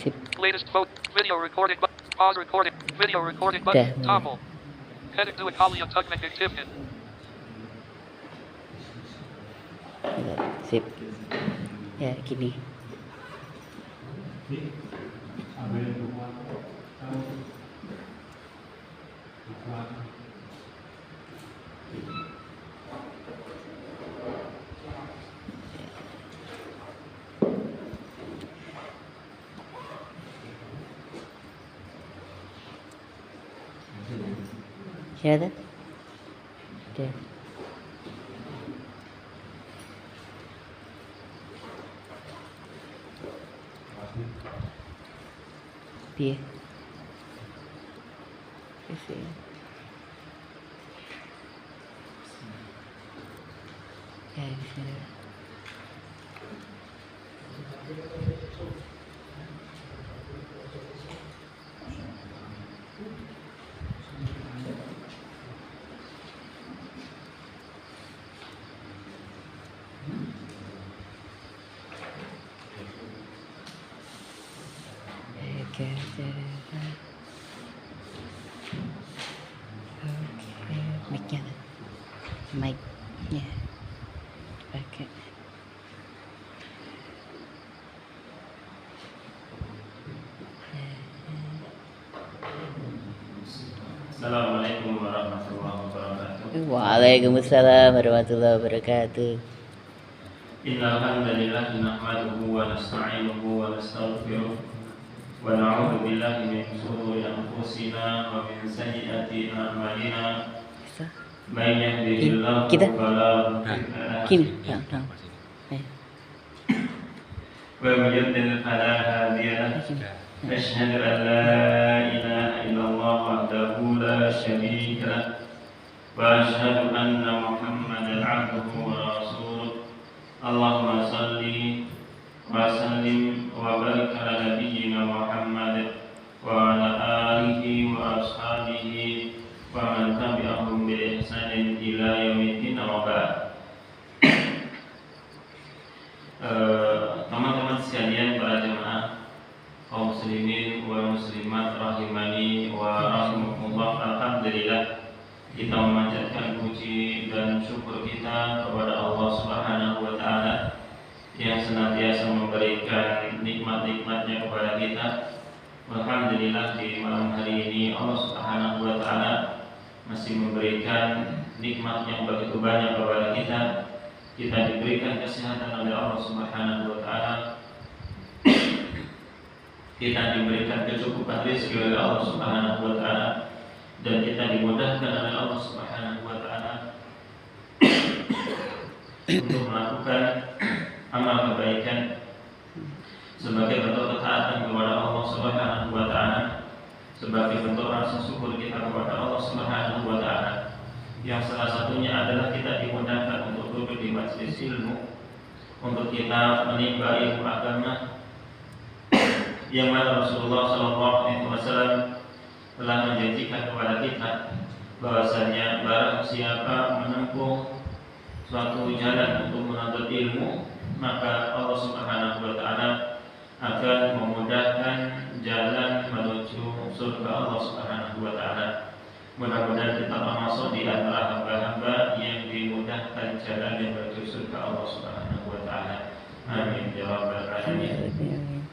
Sip. Latest vote. Video recording. Pause recording. Video recording Udah, button. mulai. Toggle. Heading to Italia Tugman Activity. Sip. Ya, gini. Siapa? Udah. Piye? Isi. Ya, bisa. Oke, mic-nya, mic-nya pakai. Assalamualaikum warahmatullahi wabarakatuh. Waalaikumsalam warahmatullahi wabarakatuh. Innal hamdalillah nahmaduhu wa nasta'inuhu wa nastaghfiruh wa na'udzu billahi min shururi anfusina wa min sayyiati a'malina. May yahdihillahu fala mudilla lahu wa may yudlil fala hadiya lahu. Asyhadu an la ilaha illallah wahdahu la syarika lahu wa asyhadu anna Muhammadan 'abduhu wa rasuluh. Allahumma salli wa sallim wa barik ala nabiyyina Muhammad wa ala alihi wa ashabihi wa man tabi'ahum bi ihsanin ila yaumiddin wa ba'd. Teman-teman sekalian, para jemaah kaum muslimin wa muslimat rahimani wa rahimakumullah, alhamdulillah kita memanjatkan puji dan syukur kita kepada Allah Subhanahu wa taala yang senantiasa memberikan nikmat-nikmatnya kepada kita. Alhamdulillah di malam hari ini Allah Subhanahu wa taala masih memberikan nikmat yang begitu banyak kepada kita. Kita diberikan kesehatan oleh Allah Subhanahu wa taala. Kita diberikan kecukupan rezeki oleh Allah Subhanahu wa taala, dan kita dimudahkan oleh Allah Subhanahu wa taala untuk melakukan amal kebaikan sebagai bentuk ketaatan kepada Allah Subhanahu wa taala, sebagai bentuk rasa syukur kita kepada Allah Subhanahu wa taala, yang salah satunya adalah kita dimudahkan untuk duduk di majelis ilmu, untuk kita menimba ilmu agama yang mana Rasulullah SAW telah menjanjikan kepada kita bahwasanya barang siapa menempuh suatu jalan untuk menuntut ilmu, maka Allah Subhanahu wa taala akan memudahkan jalan menuju surga Allah Subhanahu wa taala. Mudah-mudahan kita termasuk di antara hamba-hamba yang dimudahkan jalan yang menuju surga Allah Subhanahu wa taala. Amin ya rabbal alamin.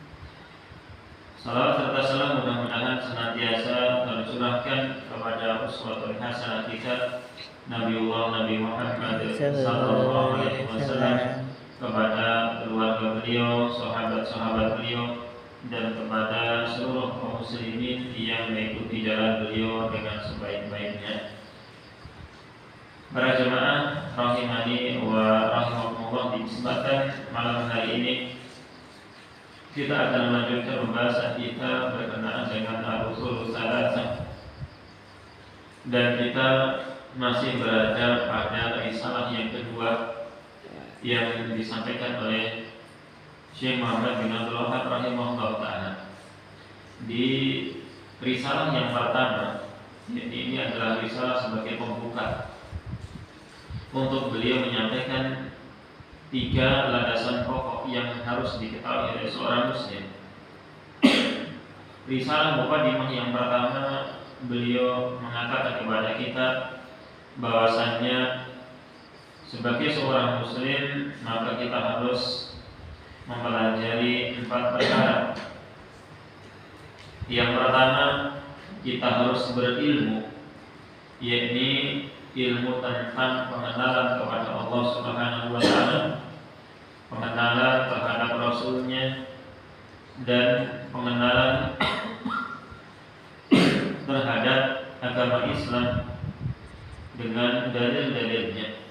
Salawat serta salam mudah-mudahan senantiasa tercurahkan kepada uswatun hasanah kita Nabiullah Nabi Muhammad sallallahu alaihi wasallam, kepada keluarga beliau, sahabat-sahabat beliau, dan kepada seluruh kaum muslimin yang mengikuti jalan beliau dengan sebaik-baiknya. Para jemaah rahimani wa rahimakumullah, di kesempatan malam hari ini kita akan melanjutkan pembahasan kita berkenaan dengan al-usul salasah, dan kita masih berada pada risalah yang kedua yang disampaikan oleh Syekh Muhammad bin Abdul Wahab rahimahullah ta'ala. Di risalah yang pertama, ini adalah risalah sebagai pembuka untuk beliau menyampaikan 3 landasan pokok yang harus diketahui oleh seorang muslim Risalah Muqaddimah yang pertama, beliau mengatakan kepada kita bahwasannya sebagai seorang muslim maka kita harus mempelajari 4 perkara. Yang pertama, kita harus berilmu, yakni ilmu tentang pengenalan kepada Allah Subhanahu wa taala, pengenalan terhadap Rasulnya, dan pengenalan terhadap agama Islam dengan dalil-dalilnya.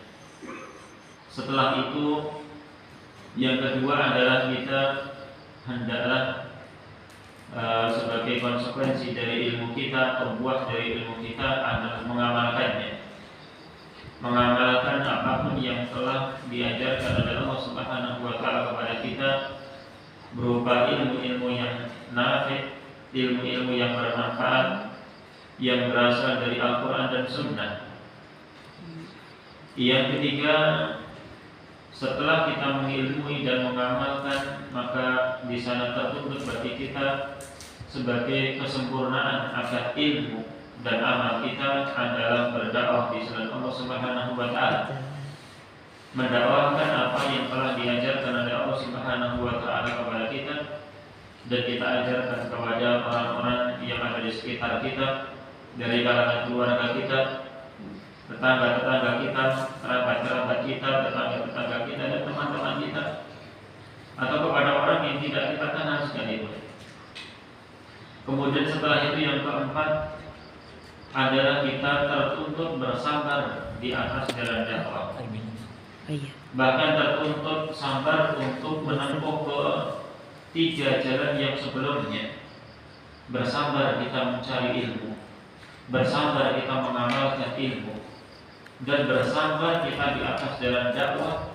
Setelah itu, yang kedua adalah kita hendaklah sebagai konsekuensi dari ilmu kita atau buah dari ilmu kita adalah mengamalkannya. Mengamalkan apapun yang telah diajarkan oleh Allah Subhanahu wa taala kepada kita berupa ilmu-ilmu yang nafi', ilmu-ilmu yang bermanfaat yang berasal dari Al-Qur'an dan Sunnah. Yang ketiga, setelah kita mengilmui dan mengamalkan, maka di sana tertuntut bagi kita sebagai kesempurnaan agar ilmu dan amal kita adalah berdakwah di jalan Allah Subhanahu wa taala. Mendakwahkan apa yang telah diajarkan oleh Allah Subhanahu wa taala kepada kita dan kita ajarkan kepada orang-orang yang ada di sekitar kita, dari kalangan keluarga kita, tetangga-tetangga kita, kerabat-kerabat kita, tetangga-tetangga kita, dan teman-teman kita, atau kepada orang yang tidak kita kenal sekalipun. Kemudian setelah itu yang keempat adalah kita tertuntut bersabar di atas jalan dakwah. Bahkan tertuntut sabar untuk menempuh ke 3 jalan yang sebelumnya. Bersabar kita mencari ilmu, bersabar kita mengamalkan ilmu, dan bersabar kita di atas jalan dakwah.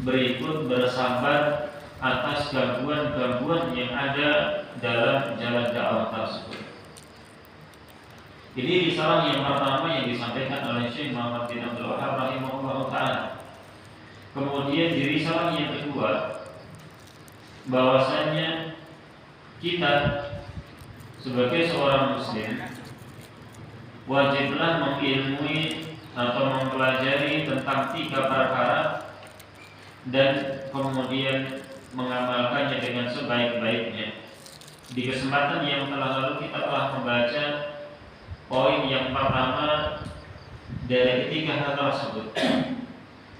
Berikut bersabar atas gangguan-gangguan yang ada dalam jalan dakwah tersebut. Ini risalah yang pertama yang disampaikan oleh Syekh Muhammad bin Abdul Wahhab rahimahullah ta'ala. Kemudian di risalah yang kedua, bahwasanya kita sebagai seorang muslim wajiblah mengilmui atau mempelajari tentang 3 perkara dan kemudian mengamalkannya dengan sebaik-baiknya. Di kesempatan yang telah lalu kita telah membaca poin yang pertama dari ketiga hal tersebut.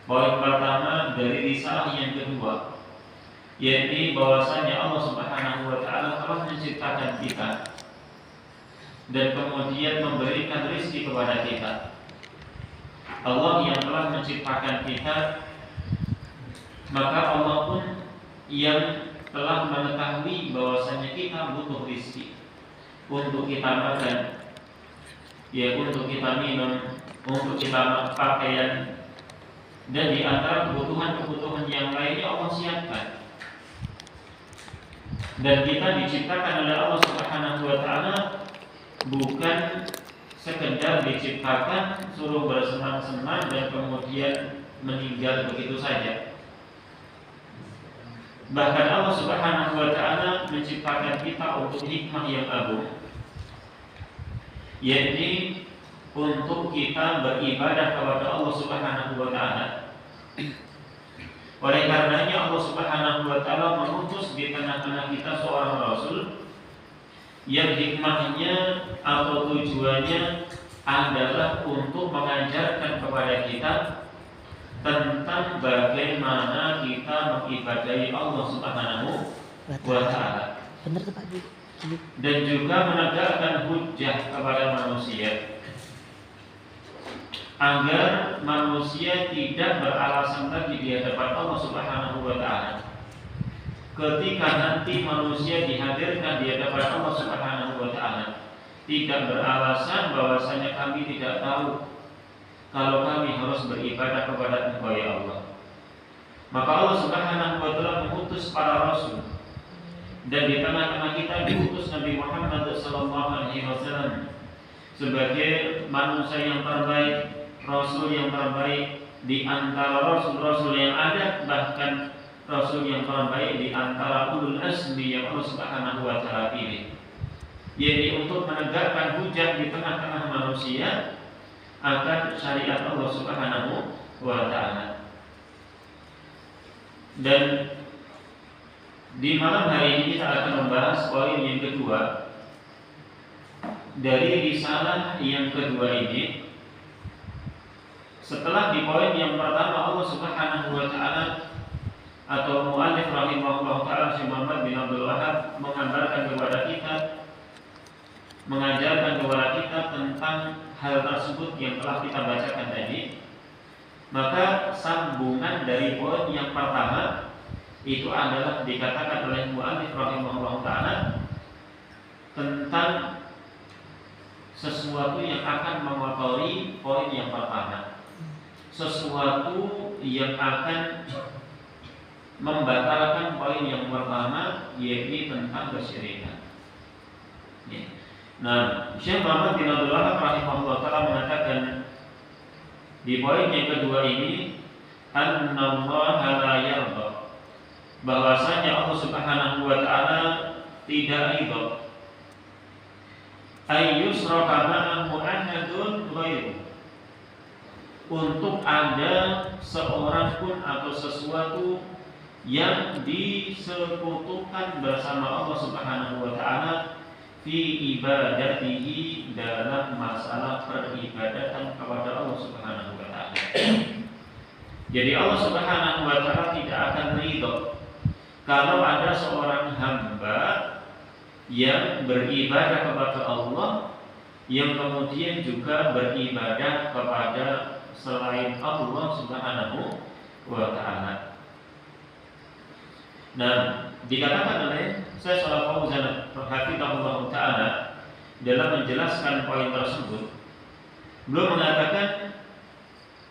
Poin pertama dari risalah yang kedua, yakni bahwasanya Allah Subhanahu wa taala telah menciptakan kita dan kemudian memberikan rezeki kepada kita. Allah yang telah menciptakan kita, maka Allah pun yang telah mengetahui bahwasanya kita butuh rezeki untuk kita makan, ya, untuk kita minum, untuk kita pakaian, dan di antara kebutuhan-kebutuhan yang lainnya Allah siapkan. Dan kita diciptakan oleh Allah Subhanahu wa taala bukan sekedar diciptakan suruh bersenang-senang dan kemudian meninggal begitu saja. Bahkan Allah Subhanahu wa taala menciptakan kita untuk hikmah yang agung, yakni untuk kita beribadah kepada Allah Subhanahu wa taala. Oleh karenanya Allah Subhanahu wa taala mengutus di tengah-tengah kita seorang rasul yang hikmahnya atau tujuannya adalah untuk mengajarkan kepada kita tentang bagaimana kita mengibadahi Allah Subhanahu wa taala. Benar tuh Pak Bu. Dan juga menegakkan hujjah kepada manusia agar manusia tidak beralasan lagi di hadapan Allah Subhanahu wa taala. Ketika nanti manusia dihadirkan di hadapan Allah Subhanahu wa taala, tidak beralasan bahwasanya kami tidak tahu kalau kami harus beribadah kepada Engkau ya Allah. Maka Allah Subhanahu wa taala mengutus para rasul, dan di tengah-tengah kita diutus Nabi Muhammad SAW sebagai manusia yang terbaik, rasul yang terbaik di antara rasul-rasul yang ada, bahkan rasul yang terbaik di antara ulul azmi yang Allah Subhanahu wa taala pilih. yaitu untuk menegakkan hujah di tengah-tengah manusia akan syariat Allah Subhanahu wa taala. Dan di malam hari ini kita akan membahas poin yang kedua dari risalah yang kedua ini. Setelah di poin yang pertama Allah Subhanahu wa taala atau muallif rahimahullah taala Syekh Muhammad bin Abdul Wahab mengajarkan kepada kita tentang hal tersebut yang telah kita bacakan tadi. Maka sambungan dari poin yang pertama itu adalah dikatakan oleh muallif rahimahullah taala tentang sesuatu yang akan mengotori poin yang pertama, sesuatu yang akan membatalkan poin yang pertama, yaitu tentang kesyirikan. Nah, Syekh Muhammad bin Abdul Wahab rahimahullah taala mengatakan di poin yang kedua ini, annallaha la yarda, bahwasanya Allah Subhanahu wa taala tidak ridha ayyusraka ma'ahu ahadun ghairu, untuk ada seorang pun atau sesuatu yang disekutukan bersama Allah Subhanahu wa taala fi ibadatihi, dalam masalah peribadatan kepada Allah Subhanahu wa taala. Jadi Allah Subhanahu wa taala tidak akan ridho kalau ada seorang hamba yang beribadah kepada Allah yang kemudian juga beribadah kepada selain Allah Subhanahu wa taala. Nah, dikatakan oleh Syekh Shalih Fauzan hafizahullah taala dalam menjelaskan poin tersebut, beliau mengatakan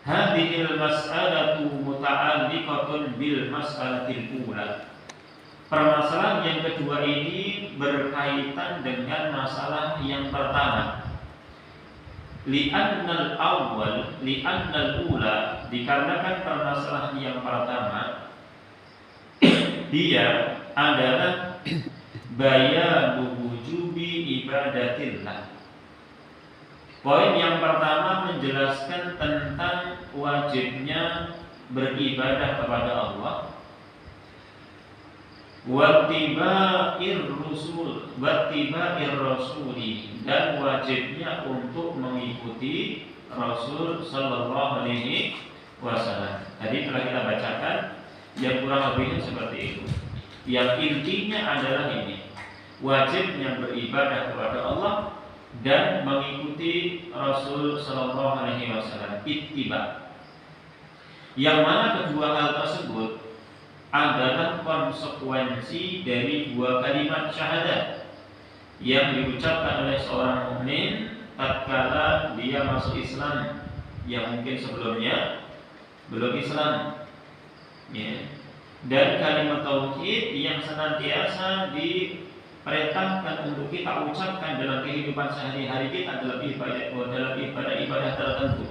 hadhil mas'alatu muta'alliqatun bil mas'alatil ula. Permasalahan yang kedua ini berkaitan dengan masalah yang pertama. Li'annal ula, dikarenakan permasalahan yang pertama dia adalah bayanu wujubi ibadatillah. Poin yang pertama menjelaskan tentang wajibnya beribadah kepada Allah, wattiba'ir rasuli, dan wajibnya untuk mengikuti Rasul sallallahu alaihi wasallam. Tadi telah kita bacakan yang kurang lebihnya seperti itu. Yang intinya adalah ini, wajibnya beribadah kepada Allah dan mengikuti Rasul sallallahu alaihi wasallam, ittiba. Yang mana kedua hal tersebut adalah konsekuensi dari dua kalimat syahadat yang diucapkan oleh seorang mukmin tatkala dia masuk Islam, yang mungkin sebelumnya belum Islam. Ya. Dan kalimat tauhid yang senantiasa diperintahkan untuk kita ucapkan dalam kehidupan sehari-hari kita dalam ibadah tertentu.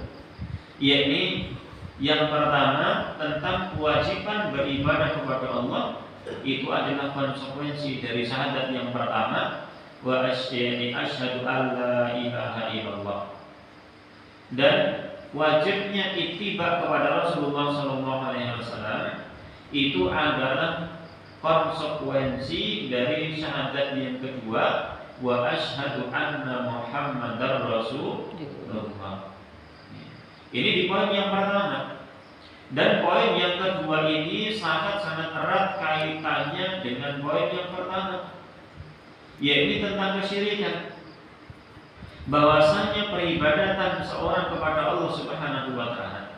Yakni yang pertama tentang kewajiban beribadah kepada Allah, itu adalah konsekuensi dari syahadat yang pertama, wa asyhadu alla ilaha illallah. Dan wajibnya ittiba kepada Rasulullah SAW itu adalah konsekuensi dari syahadat yang kedua, wa asyhadu anna Muhammadar Rasulullah. Ini di poin yang pertama. Dan poin yang kedua ini sangat-sangat erat kaitannya dengan poin yang pertama, yaitu tentang kesyirikan. Bahwasanya peribadatan seorang kepada Allah Subhanahu wa taala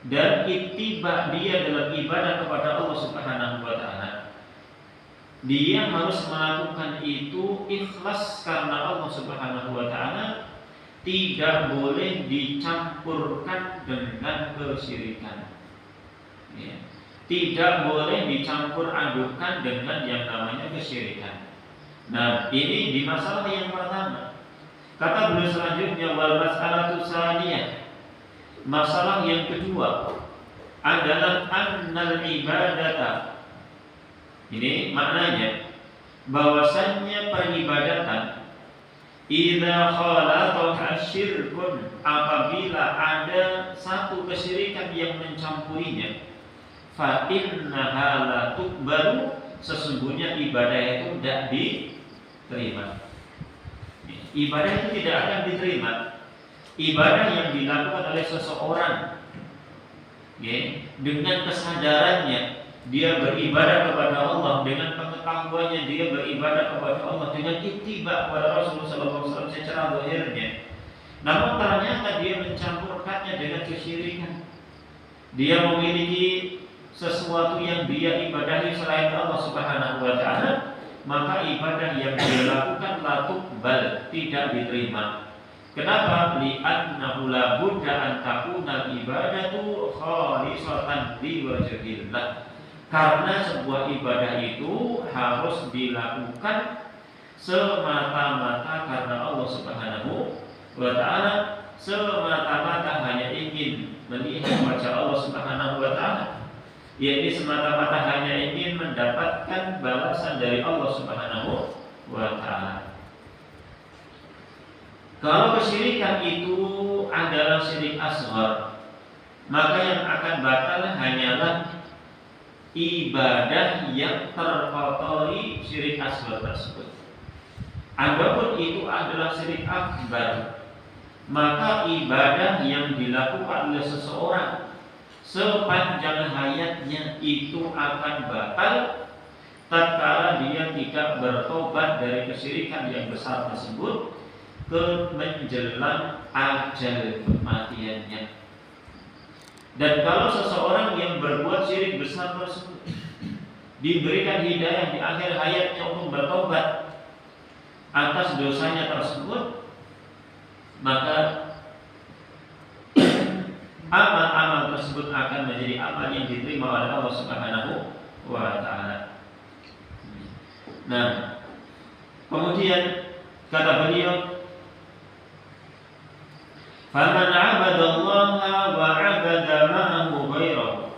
dan ittiba dia dalam ibadah kepada Allah Subhanahu wa taala, dia harus melakukan itu ikhlas karena Allah Subhanahu wa taala, tidak boleh dicampurkan dengan kesyirikan. Ya. Tidak boleh dicampur adukan dengan yang namanya kesyirikan. Nah, ini di masalah yang pertama. Kata beliau selanjutnya, wal mas'alatu tsaniyah. Masalah yang kedua adalah annal ibadata. Ini maknanya, bahwasannya peribadatan idza khalataha syirkun, apabila ada satu kesyirikan yang mencampuриnya, fa innaha la tuqbalu, sesungguhnya ibadah itu tidak diterima. Ibadah itu tidak akan diterima. Ibadah yang dilakukan oleh seseorang dengan kesadarannya dia beribadah kepada Allah, dengan pengetahuannya dia beribadah kepada Allah, dengan ittiba kepada Rasulullah SAW secara zahirnya, namun ternyata dia mencampurkannya dengan kesyirikan. Dia memiliki sesuatu yang dia ibadahi selain Allah Subhanahu wa taala, maka ibadah yang dia lakukan la tuqbal, tidak diterima. Kenapa? Li'annahu la budda an takuna ibadatu khalisatan liwajhillah. Karena sebuah ibadah itu harus dilakukan semata-mata karena Allah Subhanahu wa taala, semata-mata hanya ingin melihat wajah Allah Subhanahu wa taala, yaitu semata-mata hanya ingin mendapatkan balasan dari Allah Subhanahu wa taala. Kalau kesyirikan itu adalah syirik asghar, maka yang akan batal hanyalah ibadah yang terkotori syirik asghar tersebut. Adapun itu adalah syirik akbar, maka ibadah yang dilakukan oleh seseorang sepanjang hayatnya itu akan batal tatkala dia tidak bertobat dari kesyirikan yang besar tersebut ke menjelang ajal kematiannya. Dan kalau seseorang yang berbuat syirik besar tersebut diberikan hidayah di akhir hayatnya untuk bertobat atas dosanya tersebut, maka amal-amal tersebut akan menjadi amal yang diterima oleh Allah Subhanahu wa taala. Nah, kemudian kata beliau, faman 'abadallaha wa 'abada ma'ahu ghairahu,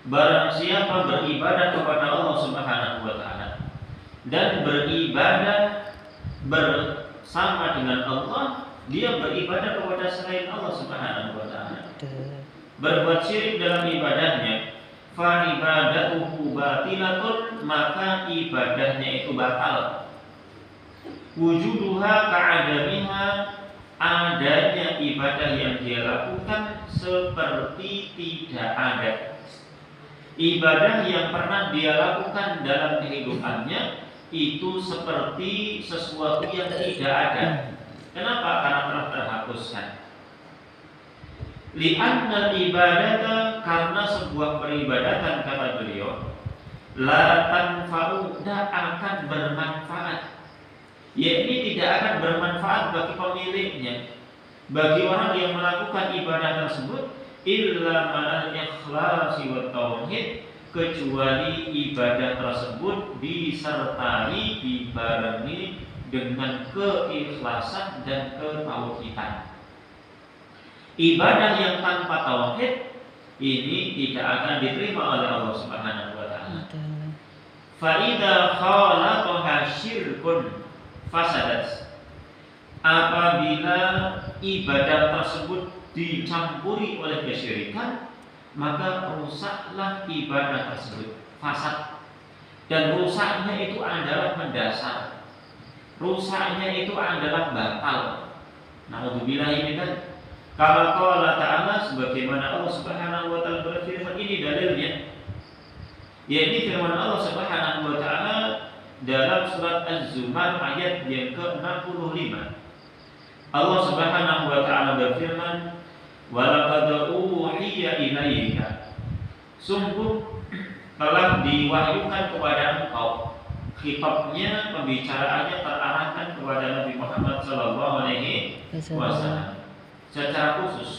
barang siapa beribadah kepada Allah Subhanahu wa taala dan beribadah bersama dengan Allah, dia beribadah kepada selain Allah Subhanahu wa taala, berbuat syirik dalam ibadahnya, fa ibadatuhu batilatun, maka ibadahnya itu batal. Wujuduha ka'adamiha, adanya ibadah yang dia lakukan seperti tidak ada. Ibadah yang pernah dia lakukan dalam kehidupannya itu seperti sesuatu yang tidak ada. Kenapa? Karena telah terhapuskan. Li'anna ibadata, karena sebuah peribadatan, kata beliau, la tanfa'u, tidak akan bermanfaat. Yakni tidak akan bermanfaat bagi pemiliknya, bagi orang yang melakukan ibadah tersebut, illa ma'al ikhlasi wa tauhid, kecuali ibadah tersebut disertai, dibarengi dengan keikhlasan dan ketauhidan. Ibadah yang tanpa tauhid ini tidak akan diterima oleh Allah Subhanahu wa taala. Fa idza khalataha syirkun fasadat, apabila ibadah tersebut dicampuri oleh kesyirikan, maka rusaklah ibadah tersebut, fasad. Dan rusaknya itu adalah mendasar, rusaknya itu adalah batal. Na'udzubillah, ini kan kama qala ta'ala, sebagaimana Allah Subhanahu wa taala berfirman, ini dalilnya, yaitu firman Allah Subhanahu wa taala dalam surat Az-Zumar ayat yang ke-65. Allah Subhanahu wa taala berfirman, wa laqad uhiya ilaika, sungguh telah diwahyukan kepada engkau. Khitabnya, pembicaraannya terarahkan kepada Nabi Muhammad sallallahu alaihi wasallam secara khusus,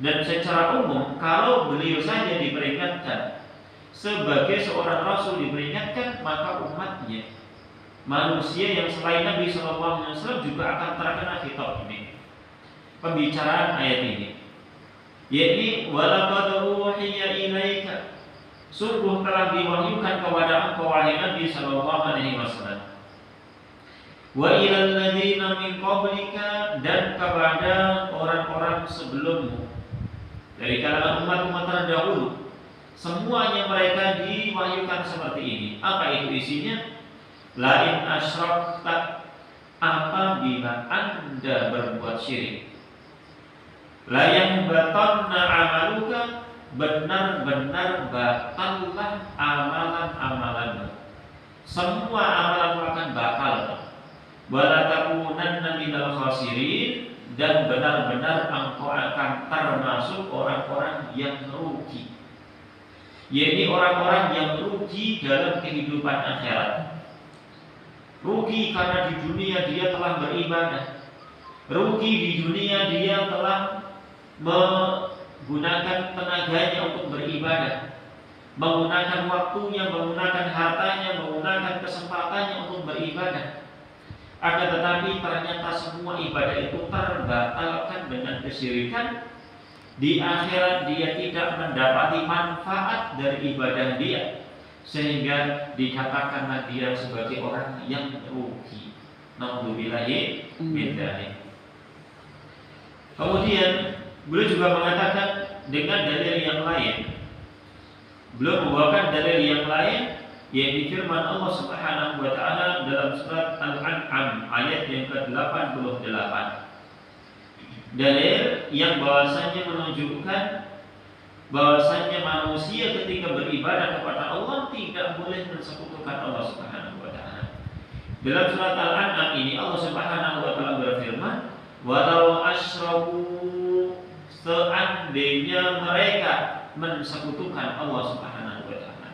dan secara umum kalau beliau saja diperingatkan sebagai seorang rasul diperingatkan, maka umatnya, manusia yang selain Nabi sallallahu alaihi wasallam juga akan terkena khitab ini, pembicaraan ayat ini, yakni walaqad uhiya ilaika, sungguh telah diwahyukan kepada engkau wahai Nabi sallallahu alaihi wasallam. Wa ilal ladzina min qablika, dan kepada orang-orang sebelummu dari kalangan umat-umat terdahulu, semuanya mereka diwahyukan seperti ini. Apa itu isinya? Lain asyrakta, apabila Anda berbuat syirik, la yahbatanna amaluka, benar-benar batallah amalan-amalanmu. Semua amalanmu akan batal. Wala takunanna minal khasirin, dan benar-benar engkau akan termasuk orang-orang yang rugi. Yaitu orang-orang yang rugi dalam kehidupan akhirat. Rugi karena di dunia dia telah beribadah. Rugi di dunia dia telah menggunakan tenaganya untuk beribadah, menggunakan waktunya, menggunakan hartanya, menggunakan kesempatannya untuk beribadah. Akan tetapi ternyata semua ibadah itu terbatalkan dengan kesyirikan. Di akhirat dia tidak mendapati manfaat dari ibadah dia, sehingga dikatakanlah dia sebagai orang yang rugi. Naudzubillahi min dzalik. Kemudian beliau juga mengatakan dengan dalil yang lain. Beliau membawakan dalil yang lain, yaitu firman Allah Subhanahu wa taala dalam surat Al-An'am ayat yang ke-88. Dalil yang bahwasanya menunjukkan bahwasanya manusia ketika beribadah kepada Allah tidak boleh mensekutukan Allah Subhanahu wa taala. Dalam surat Al-An'am ini Allah Subhanahu wa taala berfirman, "Walau asyraku", seandainya mereka mensekutukan Allah Subhanahu wa taala,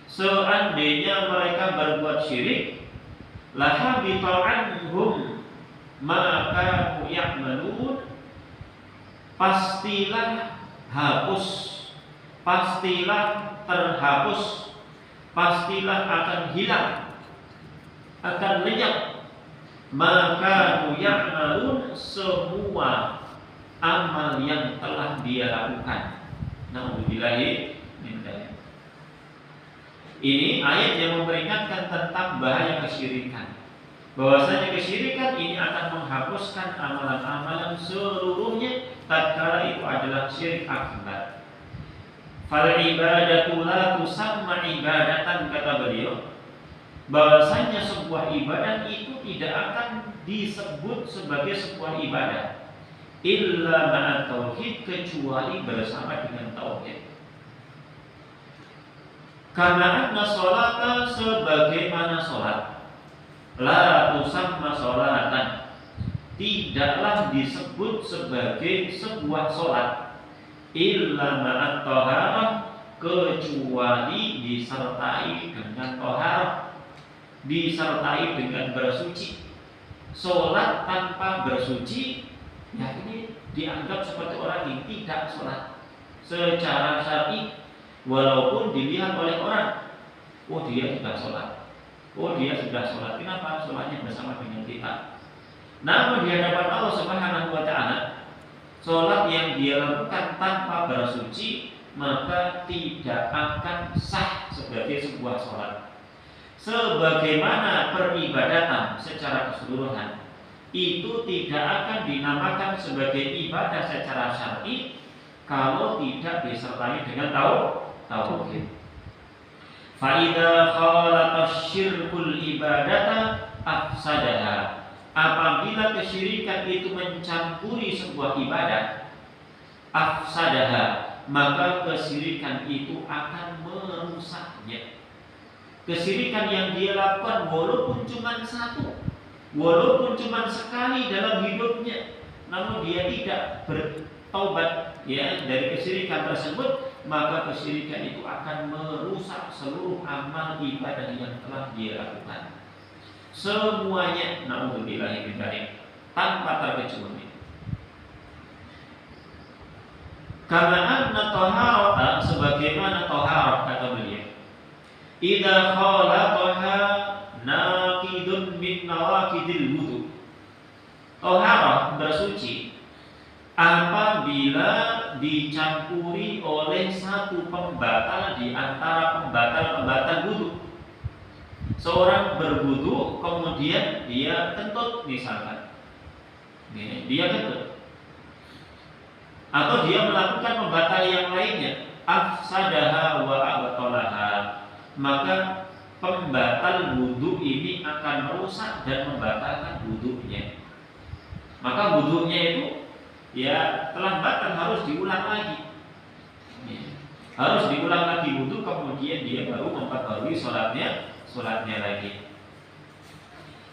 seandainya mereka berbuat syirik, lahabita anhum ma kanu ya'malun, pastilah hapus, pastilah terhapus, pastilah akan hilang, akan lenyap, maka ya'malun, semua amal yang telah dia lakukan. Naudzubillahi min dzalik. Ini ayat yang memperingatkan tentang bahaya kesyirikan. Bahwasanya kesyirikan ini akan menghapuskan amalan-amalan seluruhnya tatkala itu adalah syirik akbar. Fal ibadatu la tusamma ibadatan, kata beliau, bahwasanya sebuah ibadah itu tidak akan disebut sebagai sebuah ibadah illa ma'at tauhid, kecuali bersama dengan tauhid. Karena anna sholata, sebagaimana sholat, la tusamma sholatan, tidaklah disebut sebagai sebuah sholat illa ma'at taharah, kecuali disertai dengan taharah, disertai dengan bersuci. Sholat tanpa bersuci, ya ini dianggap seperti orang yang tidak sholat secara syar'i, walaupun dilihat oleh orang, oh dia sudah sholat, oh dia sudah sholat. Kenapa? Sholatnya bersama dengan kita. Namun di hadapan Allah Subhanahu wa taala, sholat yang dia lakukan tanpa bersuci maka tidak akan sah sebagai sebuah sholat. Sebagaimana peribadatan secara keseluruhan itu tidak akan dinamakan sebagai ibadah secara syar'i kalau tidak disertai dengan tauhid. Fa idza khalata syirkul ibadata afsadaha, apabila kesyirikan itu mencampuri sebuah ibadah, afsadaha, maka kesyirikan itu akan merusaknya. Kesyirikan yang dia lakukan walaupun cuma satu, walaupun cuma sekali dalam hidupnya, namun dia tidak bertaubat ya dari kesyirikan tersebut, maka kesyirikan itu akan merusak seluruh amal ibadah yang telah dia lakukan. Semuanya, naudzubillahi min dzalik, tanpa terkecuali. Karena anna taharata, sebagaimana taharah, kata beliau, idza khalaqaha naqidun min nawaqidil wudu. Taharah, bersuci, apabila dicampuri oleh satu pembatal di antara pembatal-pembatal wudu. Seorang berwudu kemudian dia kentut misalkan, dia kentut, atau dia melakukan pembatal yang lainnya, afsadaha wa abtalaha, maka pembatal wudu ini akan merusak dan membatalkan wudunya. Maka wudunya itu ya telah batal, harus diulang lagi. Harus diulang lagi wudu, kemudian dia baru memperbarui sholatnya lagi.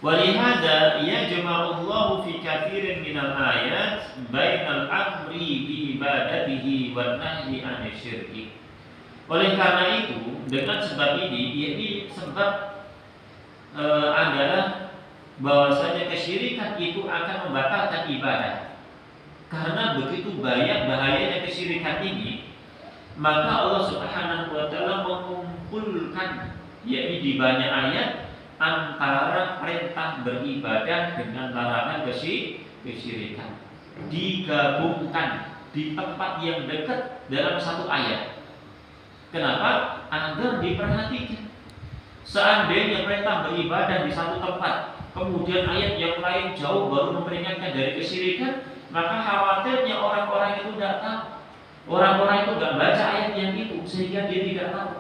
Walihada yajma'ullahu fi katsirin minal ayat bainal amri bi ibadatihi wan nahyi anil syirki. Oleh karena itu, dengan sebab ini sebab adalah bahwasanya kesyirikan itu akan membatalkan ibadah. Karena begitu banyak bahayanya kesyirikan ini, maka Allah Subhanahu wa taala mengumpulkan yakni di banyak ayat antara perintah beribadah dengan larangan kesyirikan, digabungkan di tempat yang dekat dalam satu ayat. Kenapa? Agar diperhatikan. Seandainya perintah beribadah di satu tempat, kemudian ayat yang lain jauh baru memperingatkan dari kesyirikan, maka khawatirnya orang-orang itu tidak tahu. Orang-orang itu tidak baca ayat yang itu sehingga dia tidak tahu.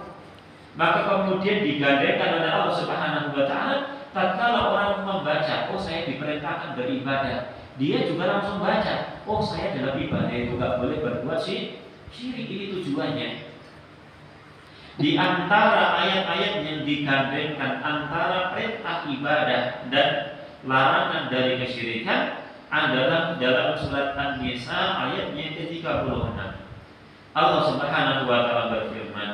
Maka kemudian digandengkan oleh Allah Subhanahu wa taala, tatkala orang membaca, oh saya diperintahkan beribadah, dia juga langsung baca, oh saya dalam ibadah itu tidak boleh berbuat syirik. Ini tujuannya. Di antara ayat-ayat yang digandengkan antara perintah ibadah dan larangan dari kesyirikan adalah dalam surat An-Nisa ayatnya ke-36. Allah Subhanahu wa taala berfirman,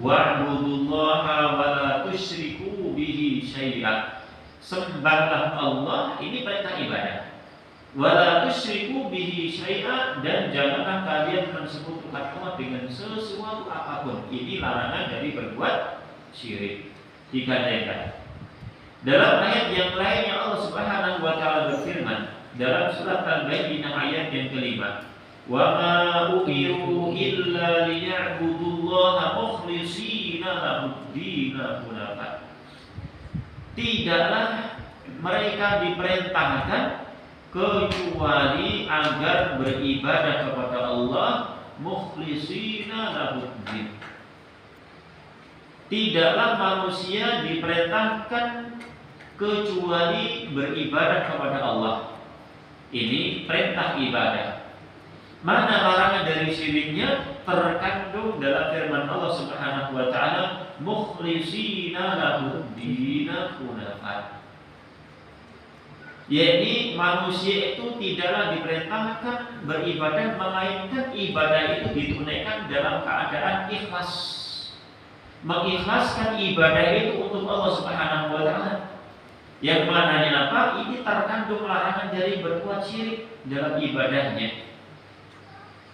wa'budullaha wa la tusyriku bihi syai'a. Sembahlah Allah, ini perintah ibadah. Wa la tusyriku bihi syai'a, dan janganlah kalian mensekutukan Allah dengan sesuatu apapun. Ini larangan dari berbuat syirik. Digandengkan. Dalam ayat yang lainnya Allah Subhanahu wa taala berfirman dalam surat Al-Baqarah ayat yang kelima, wa ma umiru illa liya'budullaha mukhlishina lahud-dina hunafa. Tidaklah mereka diperintahkan kecuali agar beribadah kepada Allah mukhlishina lahud-din. Tidaklah manusia diperintahkan kecuali beribadah kepada Allah. Ini perintah ibadah. Mana larangan dari syiriknya terkandung dalam firman Allah Subhanahu wa taala, mukhlishina lahud-dina hunafa. Yakni manusia itu tidaklah diperintahkan beribadah melainkan ibadah itu ditunaikan dalam keadaan ikhlas. Mengikhlaskan ibadah itu untuk Allah Subhanahu wa taala. Yang mananya apa? Ini terkandung larangan dari berbuat syirik dalam ibadahnya.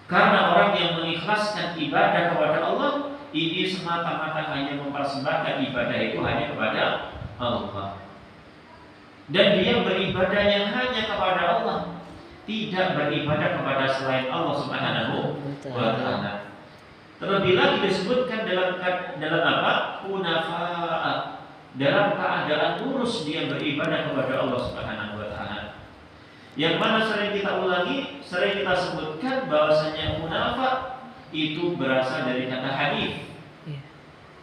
Karena orang yang mengikhlaskan ibadah kepada Allah, ini semata-mata hanya mempersembahkan ibadah itu hanya kepada Allah. Dan dia beribadahnya hanya kepada Allah, tidak beribadah kepada selain Allah Subhanahu wa taala. Terlebih lagi disebutkan dalam apa? Hunafa'a, dalam keadaan lurus dia beribadah kepada Allah Subhanahu wa taala. Yang mana sering kita ulangi, sering kita sebutkan bahwasanya hunafa itu berasal dari kata hanif.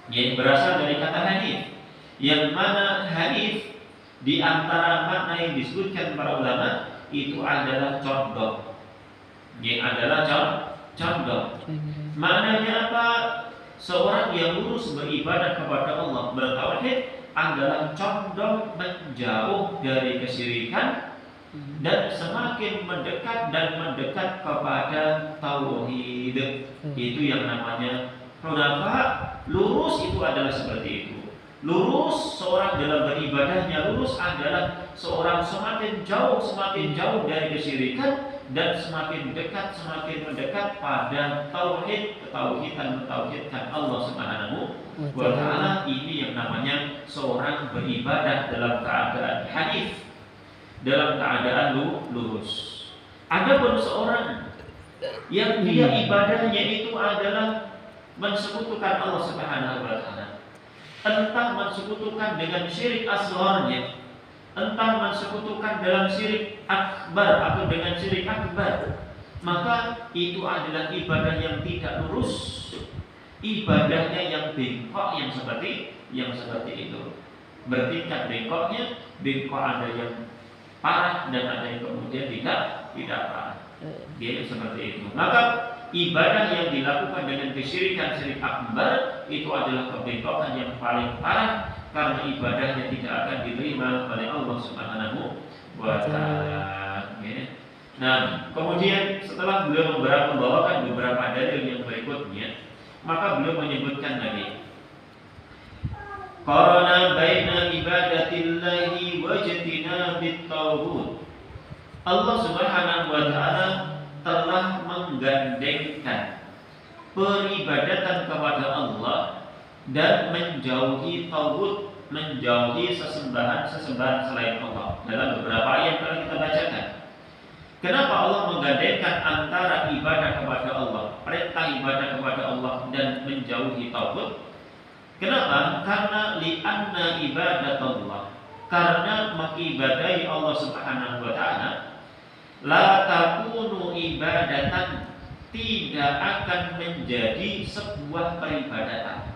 Yang berasal dari kata hanif. Yang mana hanif di antara makna yang disebutkan para ulama itu adalah condong. Yang adalah condong. Maknanya apa? Seorang yang lurus beribadah kepada Allah, bertauhid, adalah condong menjauh dari kesyirikan dan semakin mendekat kepada tauhid. Itu yang namanya hunafa. Lurus itu adalah seperti itu. Lurus, seorang dalam beribadahnya lurus adalah seorang semakin jauh dari kesyirikan dan semakin mendekat pada tauhid, mentauhidkan Allah Subhanahu wa taala. Ini yang namanya seorang beribadah dalam keadaan hanif, dalam keadaan lurus. Adapun seorang yang dia ibadahnya itu adalah mensekutukan Allah Subhanahu wa taala. Entah mensekutukan dengan syirik asgharnya, entah mensekutukan dalam syirik akbar atau dengan syirik akbar, maka itu adalah ibadah yang tidak lurus, ibadahnya yang bengkok, yang seperti itu. Bertingkat bengkoknya, bengkok ada yang parah dan ada yang kemudian tidak parah. Dia seperti itu. Maka ibadah yang dilakukan dengan kesyirikan syirik akbar itu adalah kebengkokan yang paling parah, karena ibadahnya tidak akan diterima oleh Allah Subhanahu wa taala. Nah, kemudian setelah beliau membawakan beberapa dalil yang berikutnya, maka beliau menyebutkan lagi qarana baina ibadatillahi wa ijtinabit tauhid. Allah Subhanahu wa taala telah menggandengkan peribadatan kepada Allah dan menjauhi tauhid, menjauhi sesembahan selain Allah. Dalam beberapa ayat telah kita bacakan. Kenapa Allah menggandengkan antara ibadah kepada Allah, perintah ibadah kepada Allah dan menjauhi tauhid? Kenapa? Karena li'anna ibadatullah, karena mengibadahi Allah Subhanahu wa taala la takunu ibadatan, tidak akan menjadi sebuah peribadatan.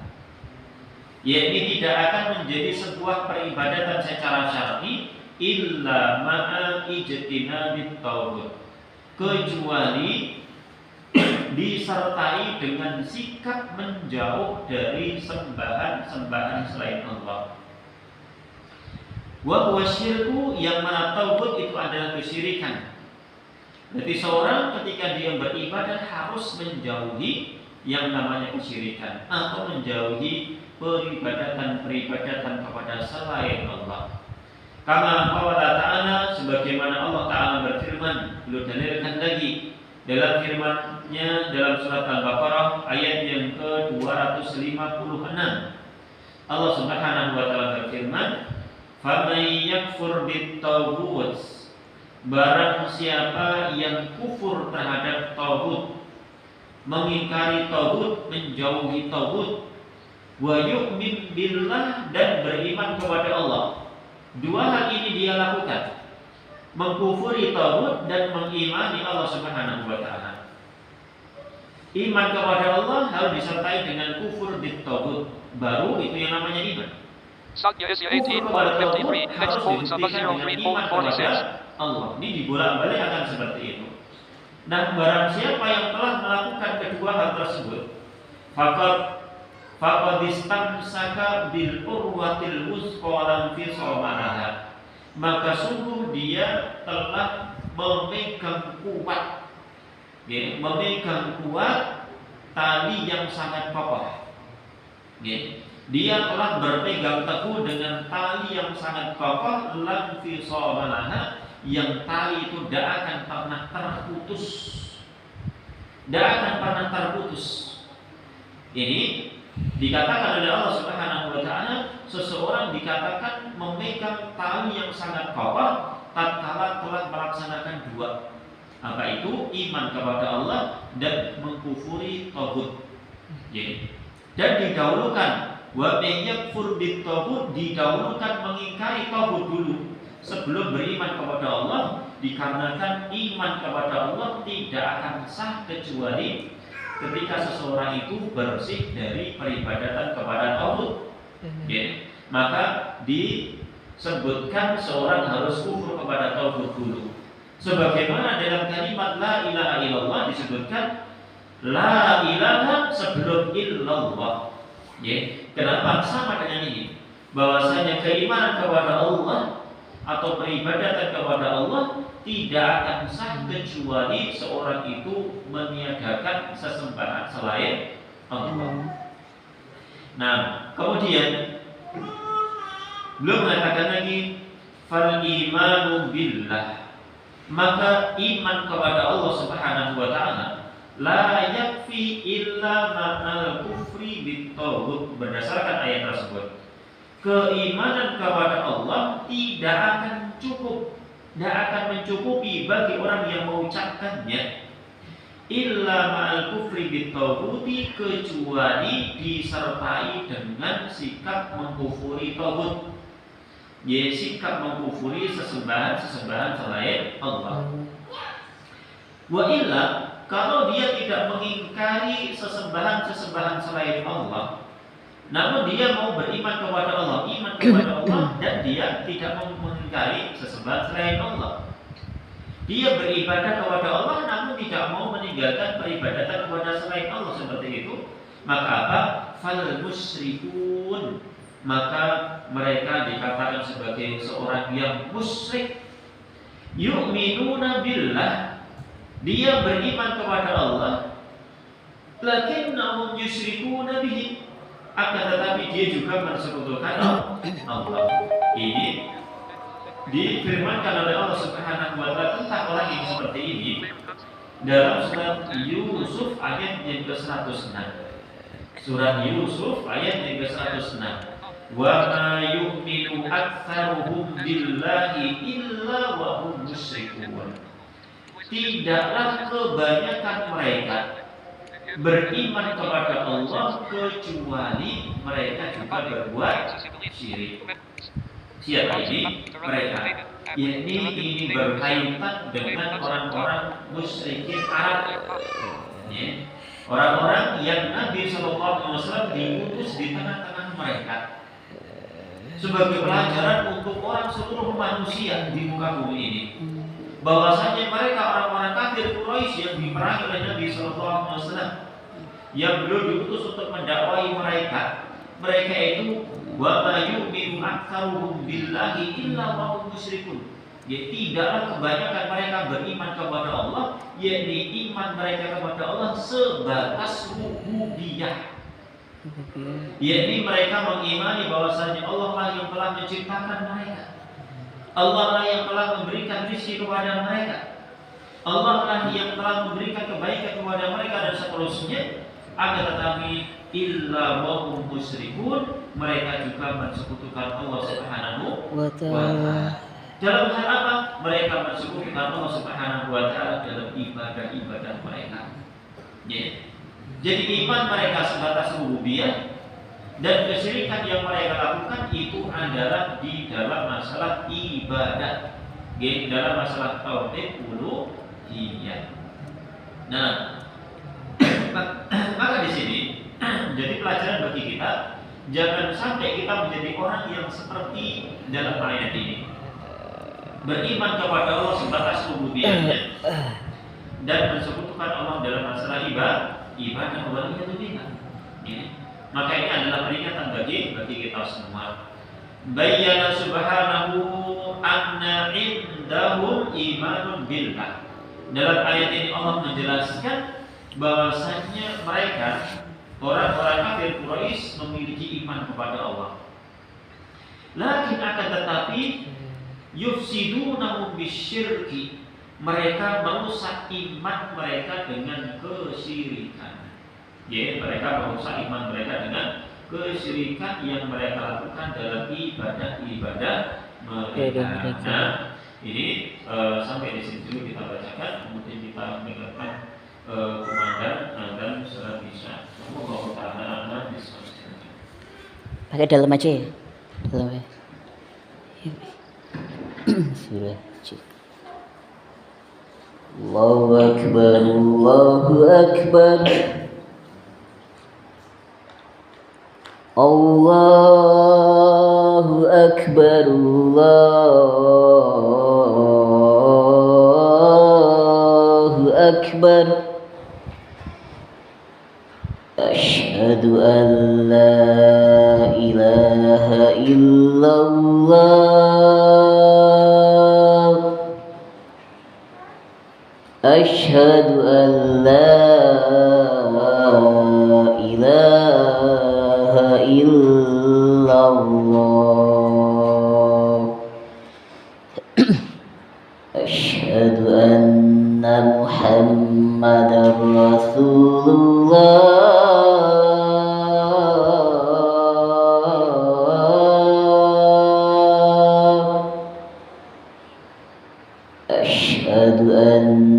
Yakni tidak akan menjadi sebuah peribadatan secara syar'i illa ma'a ijtinabit tauhid, kecuali disertai dengan sikap menjauh dari sembahan-sembahan selain Allah. Wa huwa syirku, yang mana tauhid itu adalah kesyirikan. Berarti seorang ketika dia beribadah harus menjauhi yang namanya kesyirikan atau menjauhi peribadatan kepada selain Allah. Kama qala ta'ala, sebagaimana Allah Ta'ala berfirman, beliau dalilkan lagi dalam firman-Nya dalam surat Al-Baqarah ayat yang ke-256. Allah Subhanahu wa taala berfirman, "Faman yakfur bit-taghut", barang siapa yang kufur terhadap tauhid, mengingkari tauhid, menjauhi tauhid, wa yu'min billah, dan beriman kepada Allah. Dua hal ini dia lakukan, mengkufuri tauhid dan mengimani Allah Subhanahu wa taala. Iman kepada Allah harus disertai dengan kufur bit tauhid, baru itu yang namanya iman. Satya Isya Kufur kepada tauhid 18.53, next harus phone dibuktikan dengan iman 703.46. kepada Allah. Ini dibolak-balik akan seperti itu. Nah, barang siapa yang telah melakukan kedua hal tersebut, faqad istamsaka bil urwatil wusqa lam fisama laha, maka sungguh dia telah memegang kuat, memegang kuat tali yang sangat kokoh. Dia telah berpegang teguh dengan tali yang sangat kokoh, lam fisama laha, yang tali itu tidak akan pernah terputus, tidak akan pernah terputus. Ini dikatakan oleh Allah Subhanahu wa taala, seseorang dikatakan memegang tali yang sangat kokoh tatkala telah melaksanakan dua, apa itu? Iman kepada Allah dan mengkufuri tauhid. Dan didahulukan wa may yakfur bit tauhid, didahulukan mengingkari tauhid dulu sebelum beriman kepada Allah, dikarenakan iman kepada Allah tidak akan sah kecuali ketika seseorang itu bersih dari peribadatan kepada Allah. Maka disebutkan seorang harus kufur kepada tauhid dulu. Sebagaimana dalam kalimat la ilaha illallah disebutkan la ilaha sebelum illallah. Kenapa? Sama dengan ini, bahwasanya keimanan kepada Allah atau peribadatan kepada Allah tidak akan sah kecuali seorang itu meniadakan sesembahan selain Allah. Nah, kemudian belum mengatakan lagi fal imanu billah, maka iman kepada Allah Subhanahu wa taala la yakfi illa ma'al kufri bit tauhid. Berdasarkan ayat tersebut, keimanan kepada Allah tidak akan cukup, tidak akan mencukupi bagi orang yang mengucapkannya, illa ma'al kufri bitawuti, kecuali disertai dengan sikap mengkufuri tauhid, yaitu sikap mengkufuri sesembahan selain Allah. Wa illa, kalau dia tidak mengingkari sesembahan selain Allah, namun dia mau beriman kepada Allah, dan dia tidak mau mengingkari sesembahan selain Allah. Dia beribadah kepada Allah namun tidak mau meninggalkan peribadatan kepada selain Allah, seperti itu. Maka apa? Fal musyrikun, maka mereka dikatakan sebagai seorang yang musyrik. Yu'minuna billah, dia beriman kepada Allah, lakinnahum yusyrikuna bihi, akan tetapi dia juga mensekutukan Allah. Ini difirmankan oleh Allah Subhanahu wa taala tentang orang yang seperti ini dalam surat Yusuf ayat yang ke-106. Surat Yusuf ayat yang ke-106. Wa ma yu'minu aktsaruhum billahi illa wa hum musyrikun. Tidaklah kebanyakan mereka beriman kepada Allah kecuali mereka juga berbuat syirik. Siapa ini? Mereka. Ini berkaitan dengan orang-orang musyrikin Arab. Ya. Orang-orang yang Nabi SAW diutus di tengah-tengah mereka sebagai pelajaran untuk orang seluruh manusia di muka bumi ini. Bahwasanya mereka orang-orang kafir Quraisy yang diperangi oleh Nabi SAW, yang belum diutus untuk mendakwahi mereka itu wa ma yu'minu aktsaruhum billahi illa wa hum musyrikun. Ya, tidaklah kebanyakan mereka beriman kepada Allah, yakni iman mereka kepada Allah sebatas rububiyah. Yakni mereka mengimani bahwasanya Allah lah yang telah menciptakan mereka, Allah lah yang telah memberikan rezeki kepada mereka, Allah lah yang telah memberikan kebaikan kepada mereka dan seterusnya. Akan tetapi illa wa hum musyrikun, mereka juga mensekutukan Allah Subhanahu wa taala. Dalam hal apa? Mereka mensekutukan Allah Subhanahu wa taala dalam ibadah-ibadah mereka. Ya. Jadi iman mereka sebatas rububiyah dan kesyirikan yang mereka lakukan itu adalah di dalam masalah ibadah, di dalam masalah tauhid uluhiyah. Nah, maka di sini jadi pelajaran bagi kita, jangan sampai kita menjadi orang yang seperti dalam ayat ini, beriman kepada Allah sebatas rububiyahnya dan mensekutukan Allah dalam masalah ibadah waliyadzubillah. Maka ini adalah peringatan bagi kita semua. Bayyana subhanahu anna indahum imanun billah. Dalam ayat ini Allah menjelaskan bahwasanya mereka orang-orang kafir Quraisy memiliki iman kepada Allah. Lakin akan tetapi yufsiduna bisyirki, mereka merusak iman mereka dengan kesyirikan. Ya, mereka merusak iman mereka dengan kesyirikan yang mereka lakukan dalam ibadah-ibadah mereka. Nah, ini sampai di sini dulu kita bacakan, kemudian kita mendengarkan komandan dan surat Isya. Semoga Allah bisa. Pakai dalam aja ya. Dalam ya. Bismillah. Allahu Akbar, Allahu Akbar. Allahu Akbar, Allahu Akbar. Asyhadu an la ilaha illallah. Asyhadu an la ilaha illallah. Asyhadu anna Muhammadar Rasulullah. Asyhadu anna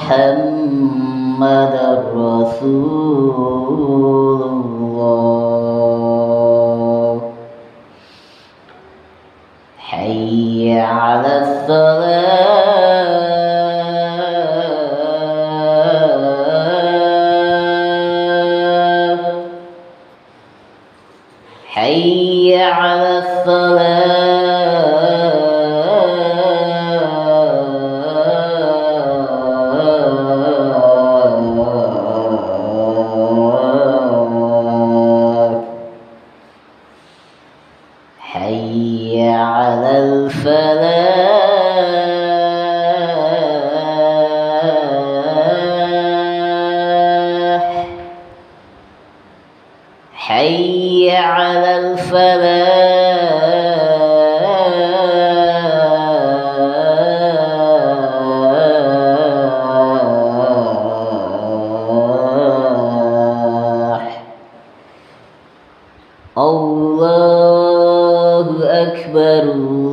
Muhammadar Rasulullah. Hayya 'alas salah. Hayya 'alas salah. Hayya 'alal falah. Hayya 'alal falah. Allahu Akbar, Allahu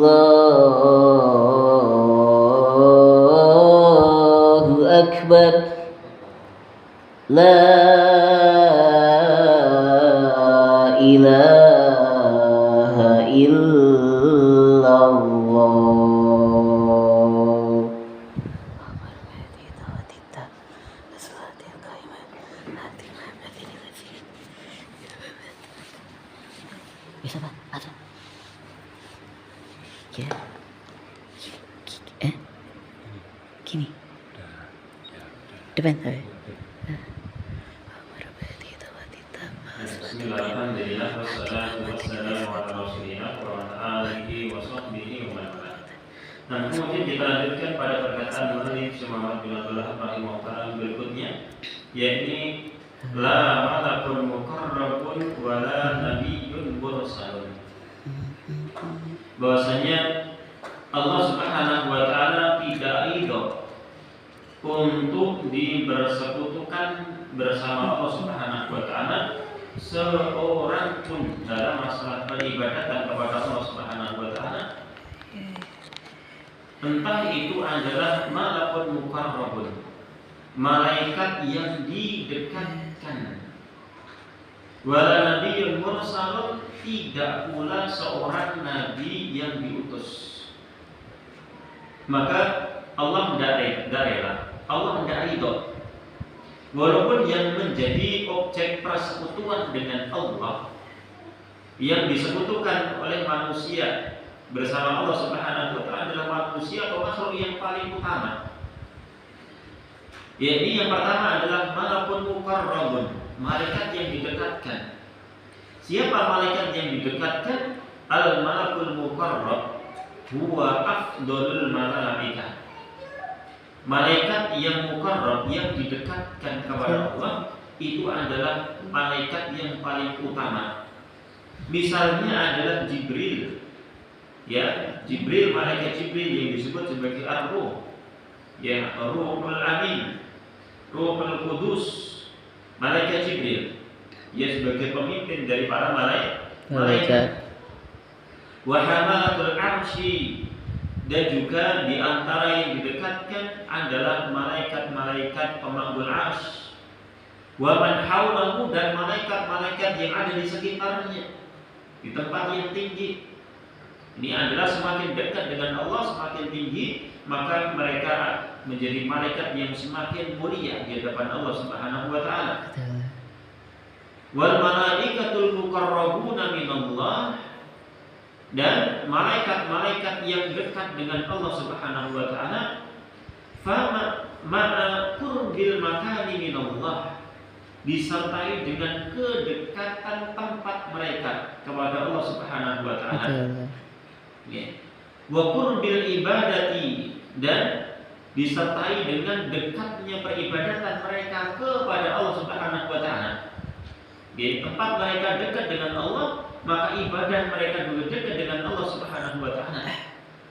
Akbar. La ilaha illallah. Bisa Pak? Atau ya gini depan tapi Bismillahirrahmanirrahim. Wassalatu wassalamu ala rasulillah wa ala alihi wa sahbihi wa man wala. Nah, kemudian kita lanjutkan pada perkataan Muhammad Muhammad bin Abdullah rahimahullah berikutnya, yakni la malakun muqarrabun wa la nabiyyun mursalun. Bahwasanya Allah Subhanahu wa taala tidak ridho untuk dibersekutukan bersama Allah Subhanahu wa taala seorang pun dalam masalah peribadatan kepada Allah Subhanahu wa taala. Entah itu adalah malakun muqarrabun, malaikat yang didekatkan, wala nabiyyun mursalun, tidak pula seorang nabi yang diutus. Maka Allah tidak rela, Allah tidak ridho, walaupun yang menjadi objek persekutuan dengan Allah, yang disekutukan oleh manusia bersama Allah Subhanahu wa taala adalah manusia atau makhluk yang paling utama. Yakni yang pertama adalah malakun muqarrabun, malaikat yang didekatkan. Siapa malaikat yang didekatkan? Al malakul muqarrab huwa afdalul malaikah. Malaikat yang muqarrab, yang didekatkan kepada Allah, itu adalah malaikat yang paling utama. Misalnya adalah Jibril. Ya, Jibril, malaikat Jibril yang disebut sebagai Ar-Ruh, ya, Ruhul Amin, Ruhul Qudus, malaikat Jibril, ya, sebagai pemimpin dari para malaikat. Wa hamalatul arsy, dan juga di antara yang didekatkan adalah malaikat-malaikat pemanggul arsy. Wa man haulahu, dan malaikat-malaikat yang ada di sekitarnya, di tempat yang tinggi. Ini adalah semakin dekat dengan Allah, semakin tinggi, maka mereka menjadi malaikat yang semakin mulia di hadapan Allah Subhanahu wa taala. Wal malaikatul muqarrabuna minallah, dan malaikat-malaikat yang dekat dengan Allah Subhanahu wa taala, fa ma'a qurbil makani minallah, disertai dengan kedekatan tempat mereka kepada Allah Subhanahu wa taala. Ya. Wa qurbil ibadati, dan disertai dengan dekatnya peribadatan mereka kepada Allah Subhanahu wa taala. Di tempat mereka dekat dengan Allah, maka ibadah mereka juga dekat dengan Allah Subhanahu wa taala.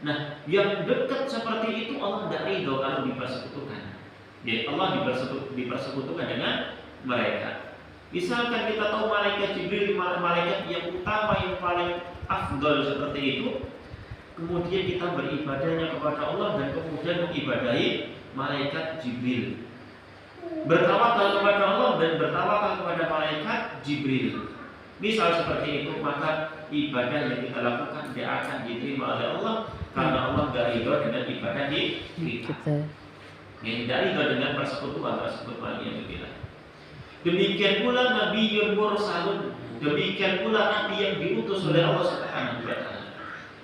Nah, yang dekat seperti itu Allah tidak ridho kalau dipersekutukan. Ya, Allah dipersekutukan dengan mereka. Misalkan kita tahu malaikat Jibril, malaikat yang utama, yang paling afdal seperti itu, kemudian kita beribadahnya kepada Allah dan kemudian mengibadahi malaikat Jibril. Bertawakal kepada Allah dan bertawakal kepada malaikat Jibril. Misal seperti itu, maka ibadah yang kita lakukan tidak akan diterima oleh Allah karena Allah tidak ridho dengan ibadah kita. Tidak ridho dengan persekutuan yang berbeda. Demikian pula Nabiyyun Mursalun, demikian pula Nabi yang diutus oleh Allah Subhanahu wa Ta'ala.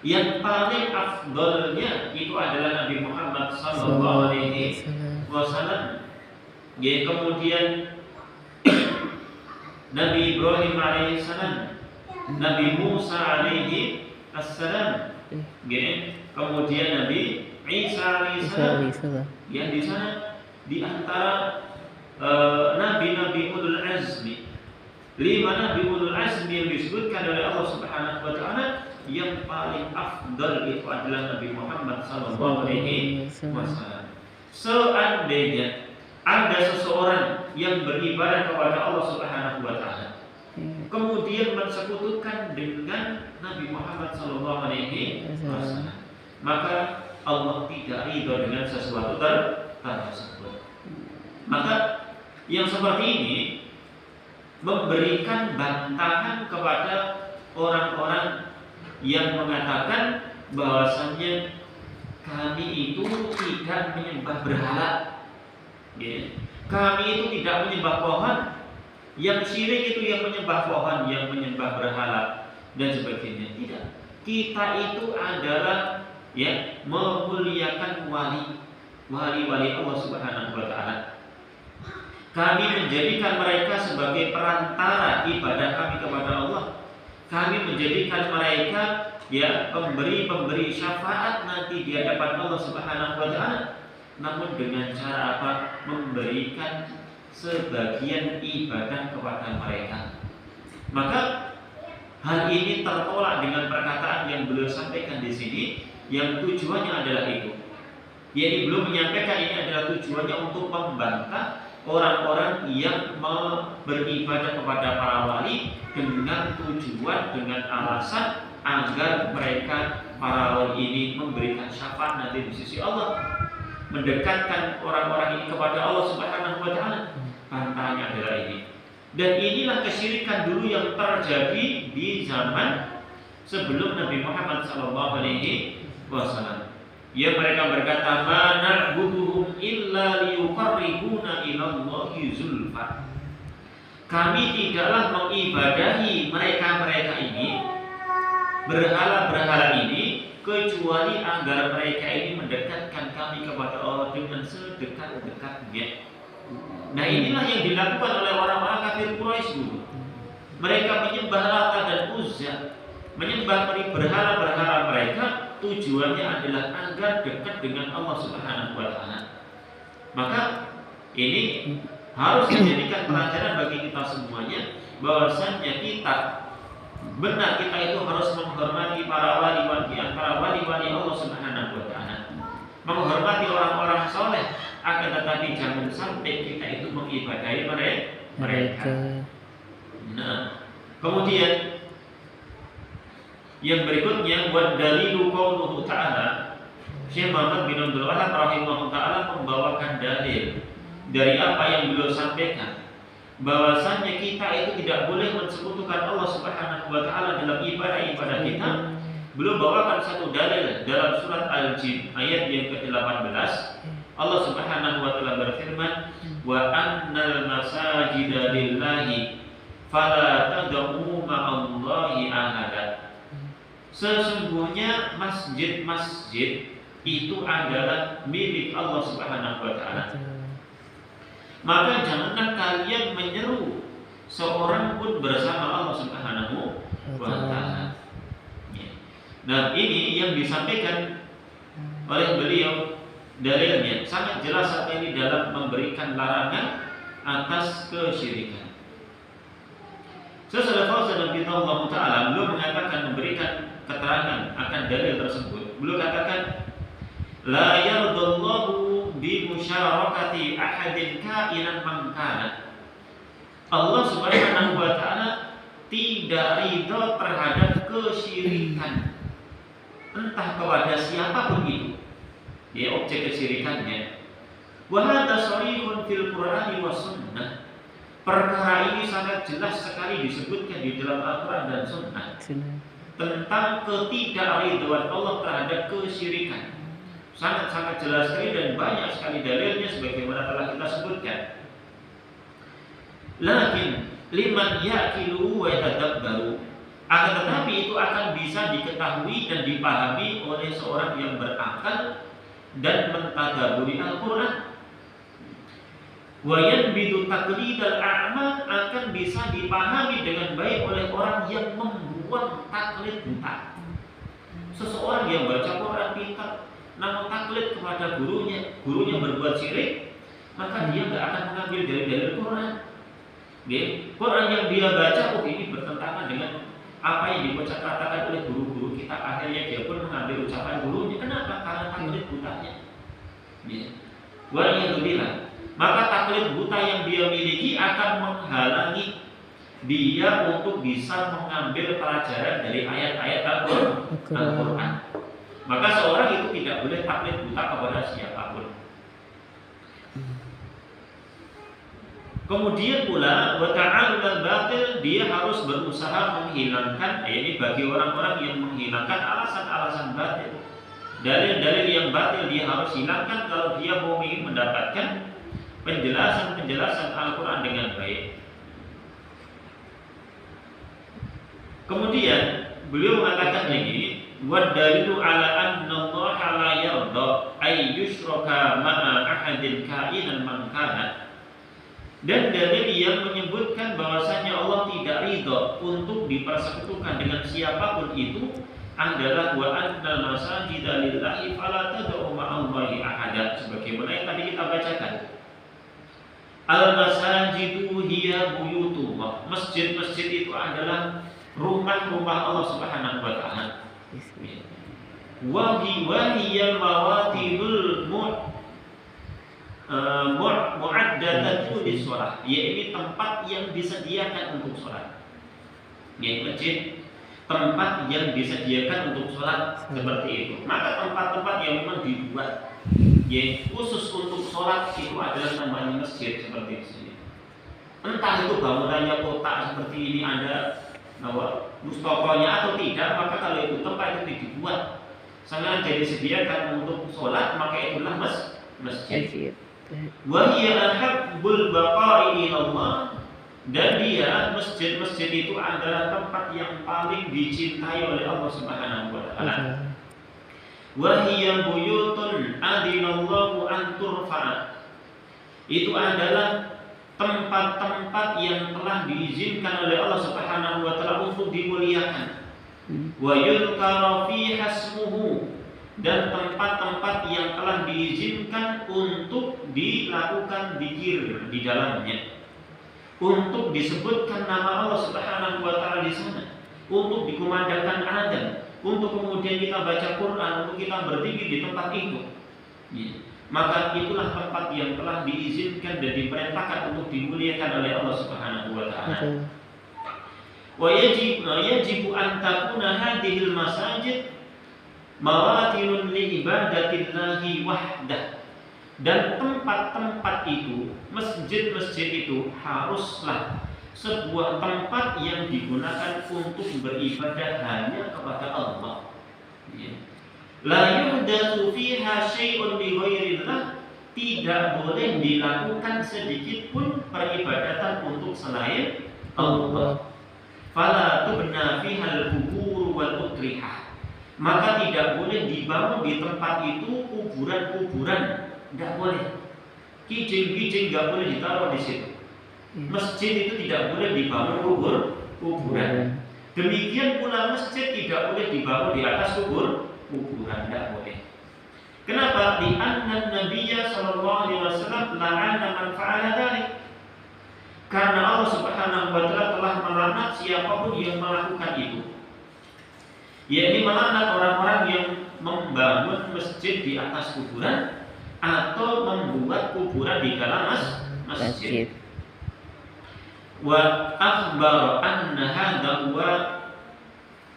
Yang paling afdolnya itu adalah Nabi Muhammad sallallahu alaihi wasallam. Ya, kemudian Nabi Ibrahim alaihissalam, Nabi Musa alaihi assalam, ya, kemudian Nabi Isa alaihissalam. Yang di sana di antara nabi-nabi ulul azmi, 5 nabi ulul azmi yang disebutkan oleh Allah Subhanahu wa Ta'ala, yang paling afdal itu adalah Nabi Muhammad sallallahu alaihi wasallam. Seandainya ada seseorang yang beribadah kepada Allah Subhanahu wa Ta'ala, kemudian mensekutukan dengan Nabi Muhammad sallallahu alaihi wasallam, maka Allah tidak ridho dengan sesuatu tersebut. Maka yang seperti ini memberikan bantahan kepada orang-orang yang mengatakan bahwasannya kami itu tidak menyembah berhala, ya. Kami itu tidak menyembah pohon, yang syirik itu yang menyembah pohon, yang menyembah berhala dan sebagainya. Tidak. Kita itu adalah, ya, memuliakan wali-wali Allah Subhanahu wa Ta'ala. Kami menjadikan mereka sebagai perantara ibadah kami kepada Allah. Kami menjadikan mereka, ya, pemberi syafaat nanti di hadapan Allah Subhanahu wa Ta'ala. Namun dengan cara apa? Memberikan sebagian ibadah kepada mereka. Maka hal ini tertolak dengan perkataan yang beliau sampaikan di sini, yang tujuannya adalah itu. Jadi belum menyampaikan ini adalah tujuannya untuk membantah orang-orang yang beribadah kepada para wali dengan tujuan, dengan alasan agar mereka para wali ini memberikan syafaat nanti di sisi Allah, mendekatkan orang-orang ini kepada Allah Subhanahu wa Ta'ala. Bantahannya adalah ini. Dan inilah kesyirikan dulu yang terjadi di zaman sebelum Nabi Muhammad sallallahu alaihi wasallam. Ya, mereka berkata, "Ma na'buduhum illa liyuqarribuna ila Allahi zulfa." Kami tidaklah mengibadahi mereka-mereka ini, berhala-berhala ini, kecuali agar mereka ini mendekatkan kami kepada Allah dengan sedekat-dekatnya. Nah, inilah yang dilakukan oleh orang-orang kafir Quraisy dulu. Mereka menyembah Lata dan Uzza, menyembah berhala-berhala mereka, tujuannya adalah agar dekat dengan Allah Subhanahu wa Ta'ala. Maka ini harus dijadikan pelajaran bagi kita semuanya, bahwasannya kita benar, kita itu harus menghormati para wali-wali, antara wali-wali Allah Subhanahu wa Ta'ala, menghormati orang-orang soleh, akan tetapi jangan sampai kita itu mengibadahi mereka. Nah, kemudian yang berikutnya, buat dalilu qauluhu ta'ala, Syekh Muhammad bin Abdul Wahab rahimahullah ta'ala membawakan dalil dari apa yang beliau sampaikan, bahwasannya kita itu tidak boleh mensekutukan Allah Subhanahu wa Ta'ala dalam ibadah-ibadah kita. Beliau bawakan satu dalil dalam surat Al-Jin ayat yang ke-18. Allah Subhanahu wa Ta'ala berfirman, "Wa annal masajida lillahi fala tad'u ma'allahi ahada." Sesungguhnya masjid-masjid itu adalah milik Allah Subhanahu wa Ta'ala. Maka janganlah kalian menyeru seorang pun bersama Allah Subhanahu wa Ta'ala. Nah, ini yang disampaikan oleh beliau, dalilnya sangat jelas saat ini dalam memberikan larangan atas kesyirikan. Sesudah Fauzan bin Allah Ta'ala belum mengatakan, memberikan keterangan akan dalil tersebut. Beliau katakan, la yardallahu bi musyarakati ahadin kainan man kana. Allah Subhanahu wa Ta'ala tidak ridho terhadap kesyirikan, entah kepada siapapun itu, ya, objek kesyirikannya, Wa hadza sharihun fil Qur'ani was sunnah. Perkara ini sangat jelas sekali disebutkan di dalam Al-Qur'an dan Sunnah tentang ketidakridhaan Allah terhadap kesyirikan. Sangat-sangat jelas sekali dan banyak sekali dalilnya sebagaimana telah kita sebutkan. Lakin liman yaqilu wa yatadabbaru, akan tetapi itu akan bisa diketahui dan dipahami oleh seorang yang berakal dan mentadabburi Al-Qur'an. Wa yanbidu taqlidal a'ma, akan bisa dipahami dengan baik oleh orang yang membuang taklid buta. Seseorang yang baca Quran pintar, namun taklid kepada gurunya berbuat syirik, maka dia tidak akan mengambil dari dalil Quran. Quran yang dia baca, ini bertentangan dengan apa yang katakan oleh guru-guru kita. Akhirnya dia pun mengambil ucapan gurunya. Kenapa? Karena taklid butanya. Waliyadzubillah. Maka taklid buta yang dia miliki akan menghalangi dia untuk bisa mengambil pelajaran dari ayat-ayat Al-Quran. Maka seorang itu tidak boleh taklid buta kepada siapapun. Kemudian pula wata'alul batil, dia harus berusaha menghilangkan, ini bagi orang-orang yang menghilangkan alasan-alasan batil, dalil-dalil yang batil dia harus hilangkan kalau dia mau ingin mendapatkan penjelasan Al-Quran dengan baik. Kemudian beliau mengatakan ini, wadalilu ala anna Allah la yarda ay yushraka ma'a ahadin ka'inan man kana. Dan dalil yang menyebutkan bahwasanya Allah tidak ridha untuk dipersekutukan dengan siapapun itu adalah wa annal masajida lillahi fala tad'u ma'allahi ahada, sebagaimana yang tadi kita bacakan. Al-masajidu hiya buyutullah. Masjid-masjid itu adalah rumah-rumah Allah Subhanahu wa taala. Wa hiya mawatilul mu'addadatu lis-shalah. Yaitu tempat yang disediakan untuk salat. Masjid tempat yang disediakan untuk salat seperti itu. Maka tempat-tempat yang memang dibuat khusus untuk sholat itu adalah namanya masjid seperti ini. Entah itu bangunannya kotak seperti ini ada mustokonya atau tidak, maka kalau itu tempat itu dibuat sengaja disediakan untuk sholat, maka itulah masjid. Wa hiya ahabbul baqa'i ilallah, dan dia masjid-masjid itu adalah tempat yang paling dicintai oleh Allah Subhanahu wa taala. Wahiyya buyutun adinallahu an turfa, itu adalah tempat-tempat yang telah diizinkan oleh Allah Subhanahu wa taala untuk dimuliakan. Wa yuzkara fiha ismuhu, dan tempat-tempat yang telah diizinkan untuk dilakukan dzikir di dalamnya, untuk disebutkan nama Allah Subhanahu wa taala di sana, untuk dikumandangkan azan, untuk kemudian kita baca Quran, untuk kita berzikir di tempat itu. Maka itulah tempat yang telah diizinkan dan diperintahkan untuk dimuliakan oleh Allah Subhanahu wa taala. Wa yajibu an takuna hadhil masajid mawatinun li ibadatillahi wahdah. Dan tempat-tempat itu, masjid-masjid itu haruslah sebuah tempat yang digunakan untuk beribadah hanya kepada Allah. La yuhdatsu fiha syai'un li ghairillah, tidak boleh dilakukan sedikit pun peribadatan untuk selain Allah. Fala tubna fiha al-qubur wal utrihah, maka tidak boleh dibangun di tempat itu kuburan-kuburan, tidak boleh. Kijing-kijing tidak boleh ditaruh di situ. Masjid itu tidak boleh dibangun kuburan. Demikian pula masjid tidak boleh dibangun di atas kuburan, tidak boleh. Kenapa? Di anna Nabiyya sallallahu alaihi wasallam la'ana man fa'ala dzalik. Karena Allah Subhanahu wa taala telah melaknat siapapun yang melakukan itu. Yakni melaknat orang-orang yang membangun masjid di atas kuburan atau membuat kuburan di dalam masjid. Wa akhbara anna hadha huwa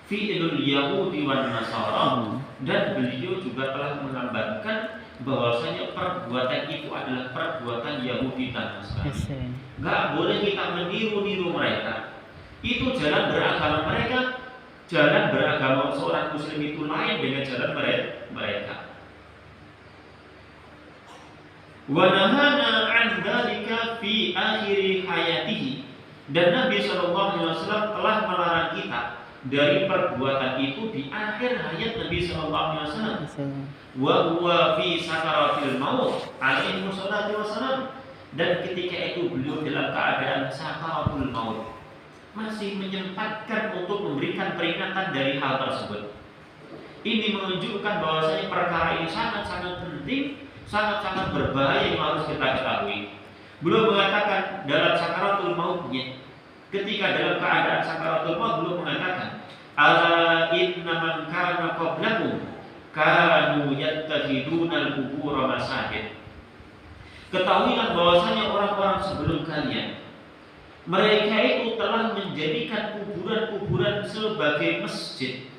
fi'lul yahudi wan nasara, dan beliau juga telah mengabarkan bahwasanya perbuatan itu adalah perbuatan Yahudi dan Nasrani. Nggak boleh kita meniru-niru mereka. Itu jalan beragama mereka. Jalan beragama seorang muslim itu lain dengan jalan mereka. Wa nahana an dzalika fi akhir hayatihi. Dan Nabi SAW telah melarang kita dari perbuatan itu di akhir hayat Nabi SAW. Wa huwa fi sakaratil maut alaihi wassalatu wassalam. Dan ketika itu beliau dalam keadaan sakaratul maut, masih menyempatkan untuk memberikan peringatan dari hal tersebut. Ini menunjukkan bahwasanya perkara ini sangat-sangat penting, sangat-sangat berbahaya yang harus kita ketahui. Beliau mengatakan dalam sakaratul mautnya, ketika dalam keadaan sakaratul maut, beliau mengatakan, ala inna man kana qablakum kanu yattakhiduna al-qubur masajid. Ketahuilah bahwasanya orang-orang sebelum kalian, mereka itu telah menjadikan kuburan-kuburan sebagai masjid,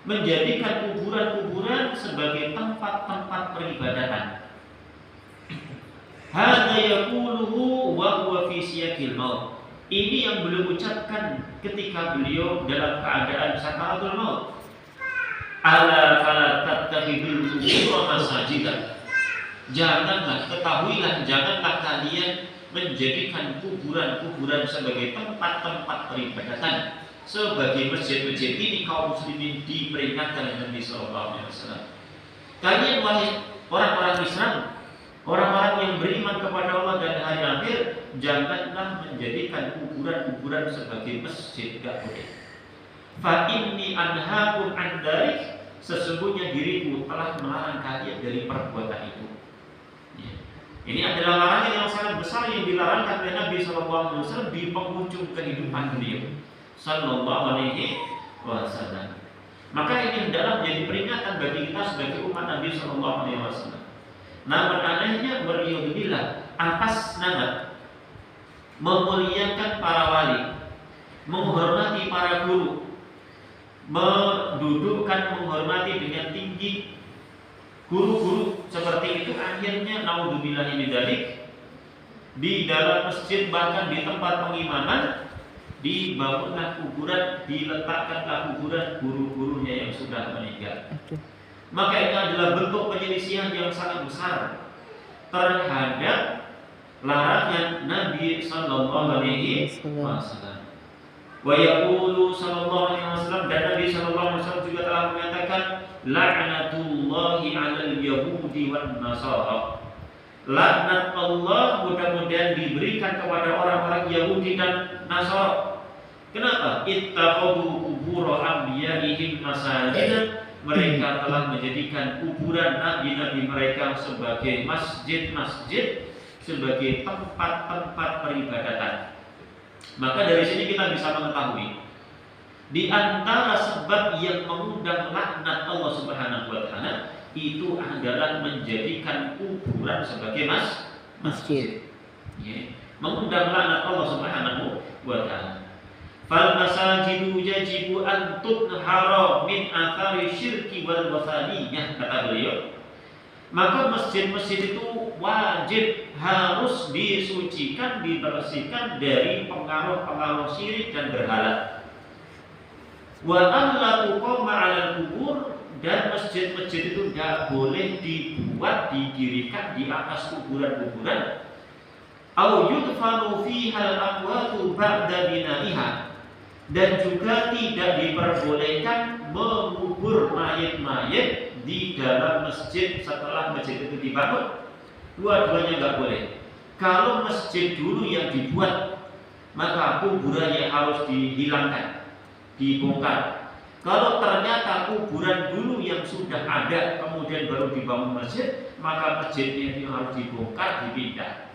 menjadikan kuburan-kuburan sebagai tempat-tempat peribadatan. Hadza yaquluhu wa huwa fi siyaqil maut. Ini yang beliau ucapkan ketika beliau dalam keadaan sakaratul maut. Ala fala tattakhidul qubur masajidan. Janganlah, ketahuilah, janganlah kalian menjadikan kuburan-kuburan sebagai tempat-tempat peribadatan, sebagai masjid-masjid. Ini kaum muslimin diperingatkan oleh Nabi SAW. Kalian wahai orang-orang Islam, orang-orang yang beriman kepada Allah dan hari akhir, janganlah menjadikan kuburan-kuburan sebagai masjid. Gak boleh. Fa inni anhaakum an dzalik. Sesungguhnya diriku telah melarang kalian dari perbuatan itu. Ini adalah larangan yang sangat besar yang dilarangkan oleh Nabi SAW di penghujung kehidupan beliau Sallallahu Alaihi Wasallam. Maka ini hendaklah menjadi peringatan bagi kita sebagai umat Nabi Sallallahu Alaihi Wasallam. Namun anehnya waliyadzubillah, atas nama memuliakan para wali, menghormati para guru, menghormati dengan tinggi guru-guru seperti itu, akhirnya naudzubillah min dzalik, di dalam masjid bahkan di tempat pengimaman dibangunlah kuburan, diletakkanlah kuburan guru-gurunya yang sudah meninggal. Maka itu adalah bentuk penyelisihan yang sangat besar terhadap larangan Nabi Sallallahu Alaihi Wasallam. Wa yaqulu sallallahu alaihi wasallam, dan Nabi sallallahu alaihi wasallam juga telah mengatakan, la'natullahi 'alal yahudi wan nasara. Laknat Allah mudah-mudahan diberikan kepada orang-orang Yahudi dan Nasara. Kenapa? Ittakhadhu qubur anbiya'ihim masajid. Mereka telah menjadikan kuburan nabi-nabi mereka sebagai masjid-masjid, sebagai tempat-tempat peribadatan. Maka dari sini kita bisa mengetahui di antara sebab yang mengundang laknat Allah Subhanahu wa taala itu adalah menjadikan kuburan sebagai masjid. Ya, mengundang laknat Allah Subhanahu wa taala. Fal masajidu yajibu an tunhara min athari syirki wal wathaniyah, kata beliau. Maka masjid-masjid itu wajib harus disucikan, dibersihkan dari pengaruh-pengaruh syirik dan berhala. Wa alla tuqama 'alal qubur, dan masjid-masjid itu tidak boleh dibuat, didirikan di atas kuburan-kuburan. Au yudfanu fiha al-amwatu ba'da binaiha, dan juga tidak diperbolehkan mengubur mayat-mayat di dalam masjid setelah masjid itu dibangun. Dua-duanya nggak boleh. Kalau masjid dulu yang dibuat, maka kuburannya harus dihilangkan, dibongkar. Kalau ternyata kuburan dulu yang sudah ada kemudian baru dibangun masjid, maka masjidnya itu harus dibongkar, dipindah.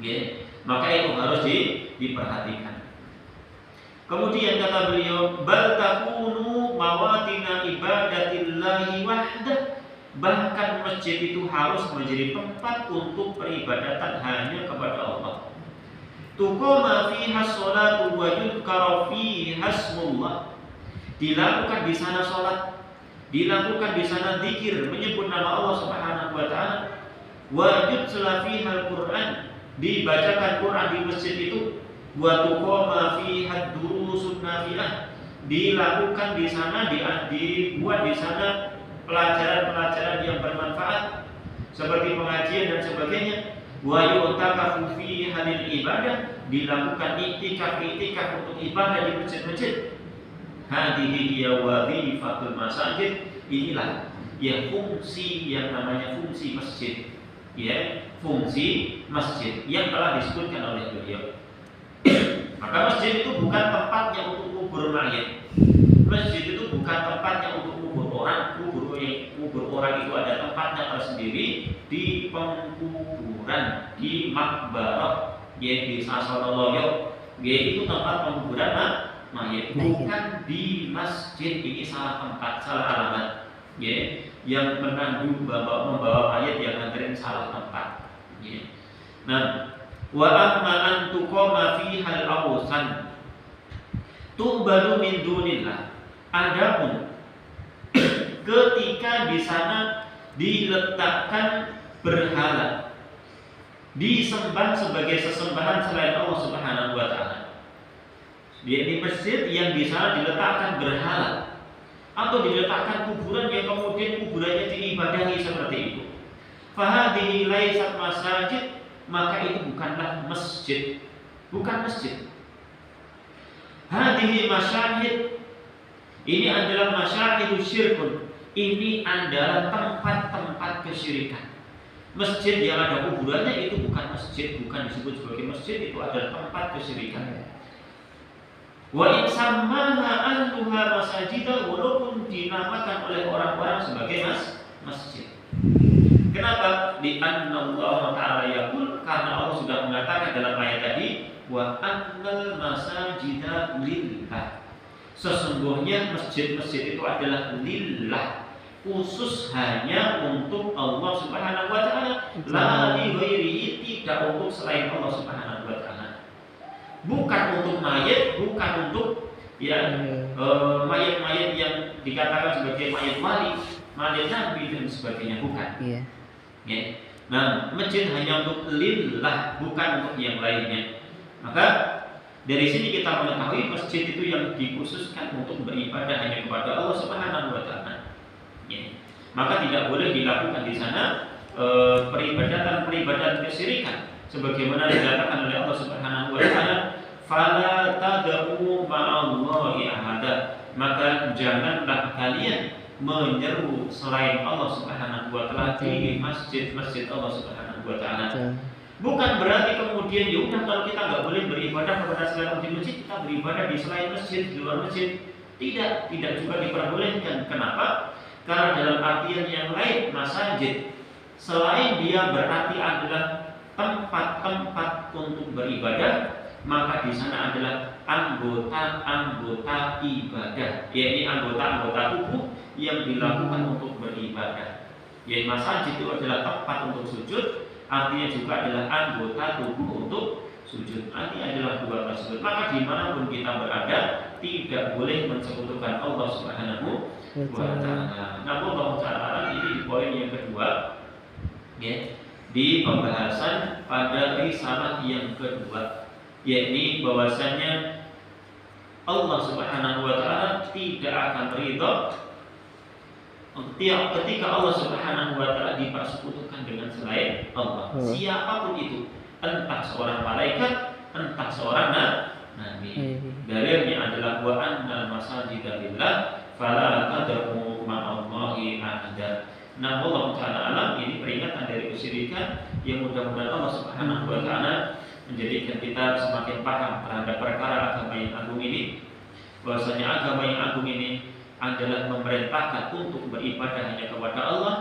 Ya, maka itu harus diperhatikan. Kemudian kata beliau, bal takunu mawatina ibadatillahi wahdah. Bahkan masjid itu harus menjadi tempat untuk peribadatan hanya kepada Allah. Tuqama fiha sholatu wa yudhkara fiha ismullah. Dilakukan di sana sholat, dilakukan di sana zikir menyebut nama Allah Subhanahu wa taala, wa yutla fiha al-Qur'an, dibacakan Quran di masjid itu, wa tuqama fiha durusun nafi'ah, dilakukan di sana, dibuat di sana pelajaran-pelajaran yang bermanfaat seperti pengajian dan sebagainya, wa yu'takafu fiha lil ibadah, dilakukan iktikaf untuk ibadah di masjid-masjid. Hadhihi hiya wadhifatul masajid, inilah ya fungsi yang namanya fungsi masjid, ya fungsi masjid yang telah disebutkan oleh beliau. Maka masjid itu bukan tempatnya untuk kubur mayat. Masjid itu bukan tempatnya untuk kubur orang. Kubur orang itu ada tempatnya tersendiri di pengkuburan, di makbarah, yaitu di Sasonoloyo, yaitu tempat pengkuburan mayat, bukan di masjid. Ini salah tempat, salah alamat, ya, yang menandu membawa mayat yang nganterin salah tempat, ya. Nah, wa amma an tuqama fiha al-awsan tu'badu min dunillah, adapun ketika di sana diletakkan berhala, disembah sebagai sesembahan selain Allah Subhanahu wa taala, di masjid yang di sana diletakkan berhala atau diletakkan kuburan yang kemudian kuburannya diibadahi seperti itu, fahadhihi laysat masajid, maka itu bukanlah masjid, bukan masjid. Hadhihi masyahid, ini adalah masyahidu syirkun, ini adalah tempat-tempat kesyirikan. Masjid yang ada kuburannya itu bukan masjid, bukan disebut sebagai masjid, itu adalah tempat kesyirikan. Wa in sammaha ahluha masajida, walaupun dinamakan oleh orang-orang sebagai masjid. Kenapa? Di Allah Ta'ala yaqul, karena Allah sudah mengatakan dalam ayat tadi, wa annal masajida lillah, sesungguhnya masjid-masjid itu adalah lillah, khusus hanya untuk Allah Subhanahu wa taala, la li ghairihi, tidak untuk selain Allah Subhanahu wa taala. Bukan untuk mayat, bukan untuk mayat-mayat yang dikatakan sebagai mayat wali, mayat nabi dan sebagainya, bukan. Ya. Nah, masjid hanya untuk lillah, bukan untuk yang lainnya. Maka dari sini kita mengetahui masjid itu yang dikhususkan untuk beribadah hanya kepada Allah Subhanahu wa taala. Ya. Maka tidak boleh dilakukan di sana peribadatan kesyirikan, sebagaimana dikatakan oleh Allah Subhanahu wa taala, fala tad'u ma'allahi ahada, maka janganlah kalian menyeru selain Allah Subhanahu wa taala di masjid-masjid Allah Subhanahu wa taala. Bukan berarti kemudian ya udah kalau kita nggak boleh beribadah kepada selain Allah di masjid, kita beribadah di selain masjid, di luar masjid. Tidak juga diperbolehkan. Kenapa? Karena dalam artian yang lain masajid, selain dia berarti adalah tempat-tempat untuk beribadah, maka di sana adalah anggota-anggota ibadah, yaitu anggota-anggota tubuh yang dilakukan untuk beribadah. Yaitu masjid itu adalah tempat untuk sujud, artinya juga adalah anggota tubuh untuk sujud. Artinya adalah dua tersebut. Maka dimanapun kita berada, tidak boleh mensekutukan Allah Subhanahu wa taala. Nah, Allah taala ini di poin yang kedua, ya, di pembahasan pada risalah yang kedua, yakni bahwasanya Allah Subhanahu wa taala tidak akan ridha ketika Allah Subhanahu wa taala dipersekutukan dengan selain Allah. Siapapun itu, entah seorang malaikat, entah seorang nabi. Dalilnya adalah wa annal masajida lillah fala tad'u ma'allahi ahada. Nah, Allah taala alam ini peringatan dari kesyirikan yang mudah-mudahan Allah Subhanahu wa taala menjadikan kita semakin paham terhadap perkara agama yang agung ini, bahwasanya agama yang agung ini adalah memerintahkan untuk beribadah hanya kepada Allah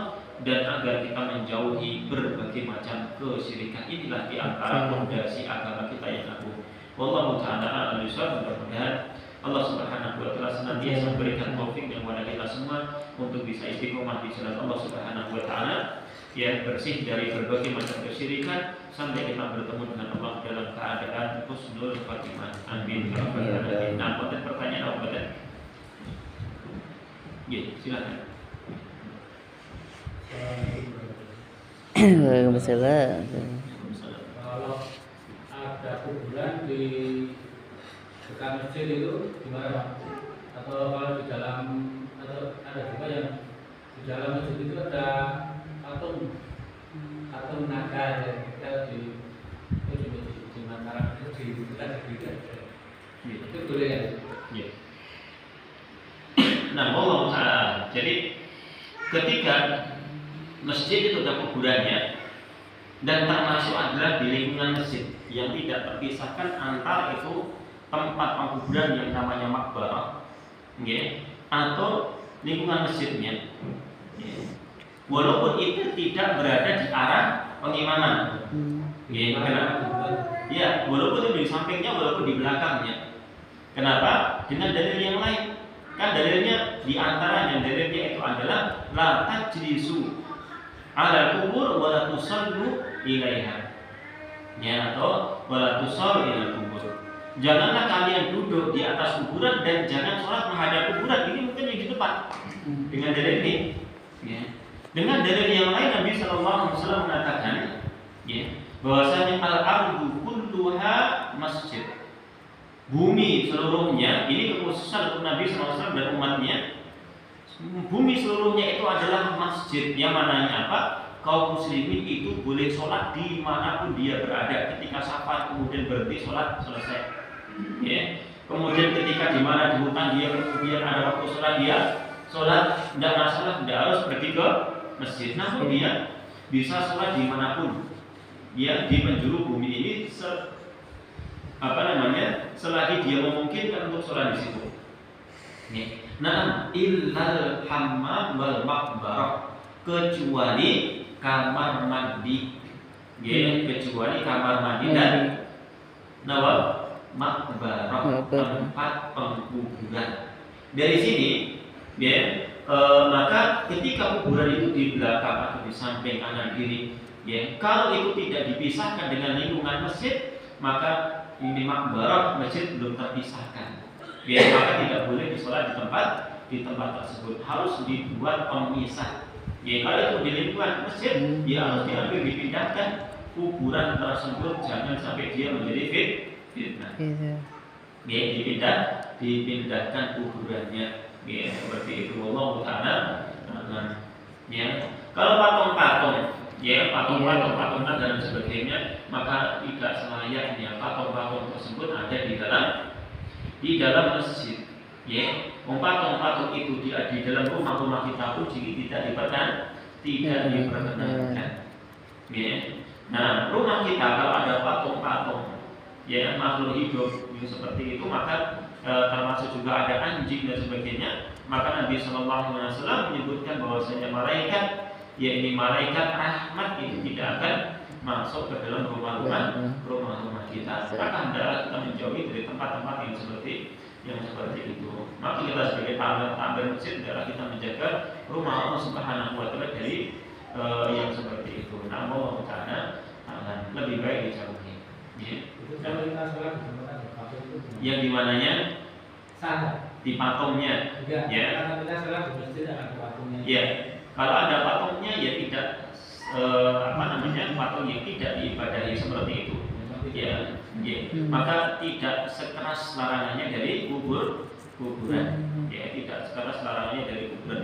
dan agar kita menjauhi berbagai macam kesyirikan. Inilah di antara fondasi agama kita yang agung. Wallahu ta'ala a'lam bishawab. Mudah-mudahan Allah Subhanahu wa taala senantiasa memberikan taufik kepada kita semua untuk bisa istiqomah di jalan Allah Subhanahu wa taala, ya, bersih dari berbagai macam kesyirikan sampai kita bertemu dengan Allah dalam keadaan husnul khatimah. Amin. Nah, pertanyaan apa tadi? Ya, silakan. Waalaikumsalam. Kalau ada kuburan di dekat masjid itu gimana Pak? Atau kalau di dalam, atau ada juga yang di dalam masjid itu ada patung naga yang kita di Mataram itu di dekat gereja. Itu boleh ya? Ya. Nah, Allah Ta'ala. Jadi ketika masjid itu ada kuburannya dan termasuk adalah di lingkungan masjid yang tidak terpisahkan antara itu tempat pengkuburan yang namanya makbarah, atau lingkungan masjidnya, walaupun itu tidak berada di arah pengimaman, ya, walaupun itu di sampingnya, walaupun di belakangnya. Kenapa? Dengan dalil yang lain. Kan dalilnya di antaranya dalilnya itu adalah la tajlisu ala kubur wa la tusallu ilaiha. Ya, atau wa la tusallu ila kubur. Janganlah kalian duduk di atas kuburan dan jangan sholat menghadap kuburan. Ini mungkin yang di depan. Dengan dalil ini, ya. Dengan dalil yang lain Nabi sallallahu alaihi wasallam mengatakan, ya, bahwasanya al-ardu kulluha masjid. Bumi seluruhnya, ini kekhususan untuk Nabi SAW dan umatnya. Bumi seluruhnya itu adalah masjid. Yang mananya apa? Kaum muslimin itu boleh sholat dimanapun dia berada. Ketika safar kemudian berhenti sholat, selesai. Ya. Kemudian ketika di mana di hutan dia kemudian ada waktu sholat, dia sholat, tidak masalah, tidak harus pergi ke masjid. Namun dia bisa sholat dimanapun. Dia di penjuru bumi ini selagi dia memungkinkan untuk sholat di situ. Nah, illal hammam wal maqbarah, kecuali kamar mandi, kecuali kamar mandi dan makbarah, tempat pengkuburan. Dari sini, maka ketika kuburan itu di belakang atau di samping kanan kiri, kalau itu tidak dipisahkan dengan lingkungan masjid, maka ini makbarah masjid belum terpisahkan. Maka tidak boleh disolat di tempat tersebut, harus dibuat pemisah. Kalau itu di lingkungan masjid, harus diambil dipindahkan kuburan tersebut, jangan sampai dia menjadi fitnah. Dipindahkan kuburannya, seperti itu. Allah Ta'ala. Kalau patung-patung, patung-patung dan sebagainya, maka tidak selayaknya patung-patung tersebut ada di dalam masjid. Patung-patung itu di dalam rumah-rumah kita pun tidak diperkenankan. Nah, rumah kita kalau ada patung-patung, makhluk hidup yang seperti itu, maka termasuk juga ada anjing dan sebagainya, maka Nabi Shallallahu Alaihi Wasallam menyebutkan bahwasanya malaikat rahmat itu tidak akan masuk ke dalam rumah-rumah kita. Maka hendaklah kita menjauhi dari tempat-tempat yang seperti itu. Maka kita sebagai tamu masjid adalah kita menjaga rumah Allah Subhanahu wa Ta'ala dari yang seperti itu. Namun Allah Ta'ala lebih baik dijauhi. Yang dimananya? Di patungnya. Kalau ada patungnya, tidak patung yang tidak diibadahi seperti itu. Maka tidak sekeras larangannya dari kuburan. Tidak sekeras larangannya dari kuburan.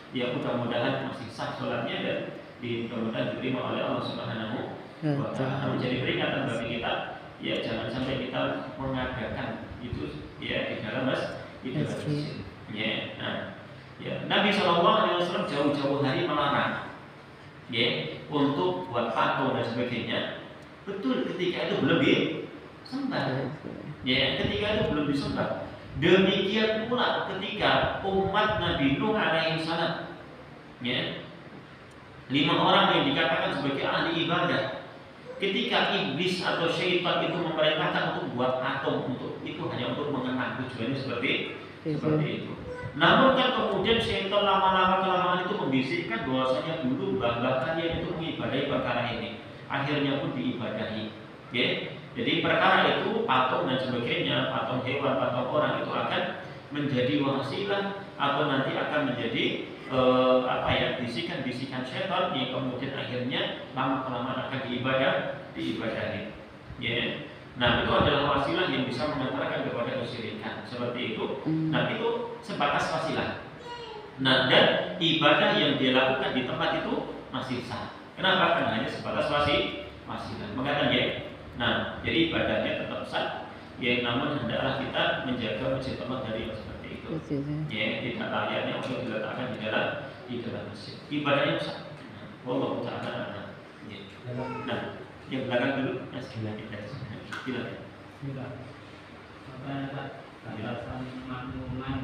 Mudah-mudahan masih sah sholatnya dan mudah-mudahan diterima oleh Allah Subhanahu wa Ta'ala. Menjadi peringatan bagi kita, jangan sampai kita mengadakan itu di dalam masjid. Nabi SAW jauh-jauh hari melarang, untuk buat patung dan sebagainya. Betul, ketika itu belum disembah. Ketika itu belum disembah. Demikian pula ketika umat Nabi Nuh alaihi salam, 5 orang yang dikatakan sebagai ahli ibadah, ketika iblis atau syaitan itu memerintahkan untuk buat patung, itu hanya untuk mengenang, tujuannya seperti itu. Namun kan kemudian syaitan lama-lama kelamaan itu membisikkan bahwasanya dulu mbah-mbah kalian itu mengibadahi perkara ini, akhirnya pun diibadahi. Jadi perkara itu, patung dan sebagainya, patung hewan, patung orang itu akan menjadi wasilah atau nanti akan menjadi bisikan-bisikan setan yang kemudian akhirnya lama kelamaan akan diibadahi. Ya. Nah, itu adalah wasilah yang bisa mengantarkan kepada kesyirikan. Seperti itu. Nah, itu sebatas wasilah. Nah, dan ibadah yang dia lakukan di tempat itu masih sah. Kenapa? Karena hanya sebatas wasilah. Mengatakan ya. Nah, jadi ibadahnya tetap sah. Ya, namun hendaklah kita menjaga masjid Allah dari yang seperti itu. Ya, tidak layaknya untuk diletakkan di dalam masjid. Ibadahnya sah. Wallahu ta'ala. Ya. Nah, yang belakang dulu, Mas. Silakan. Batasan makmuman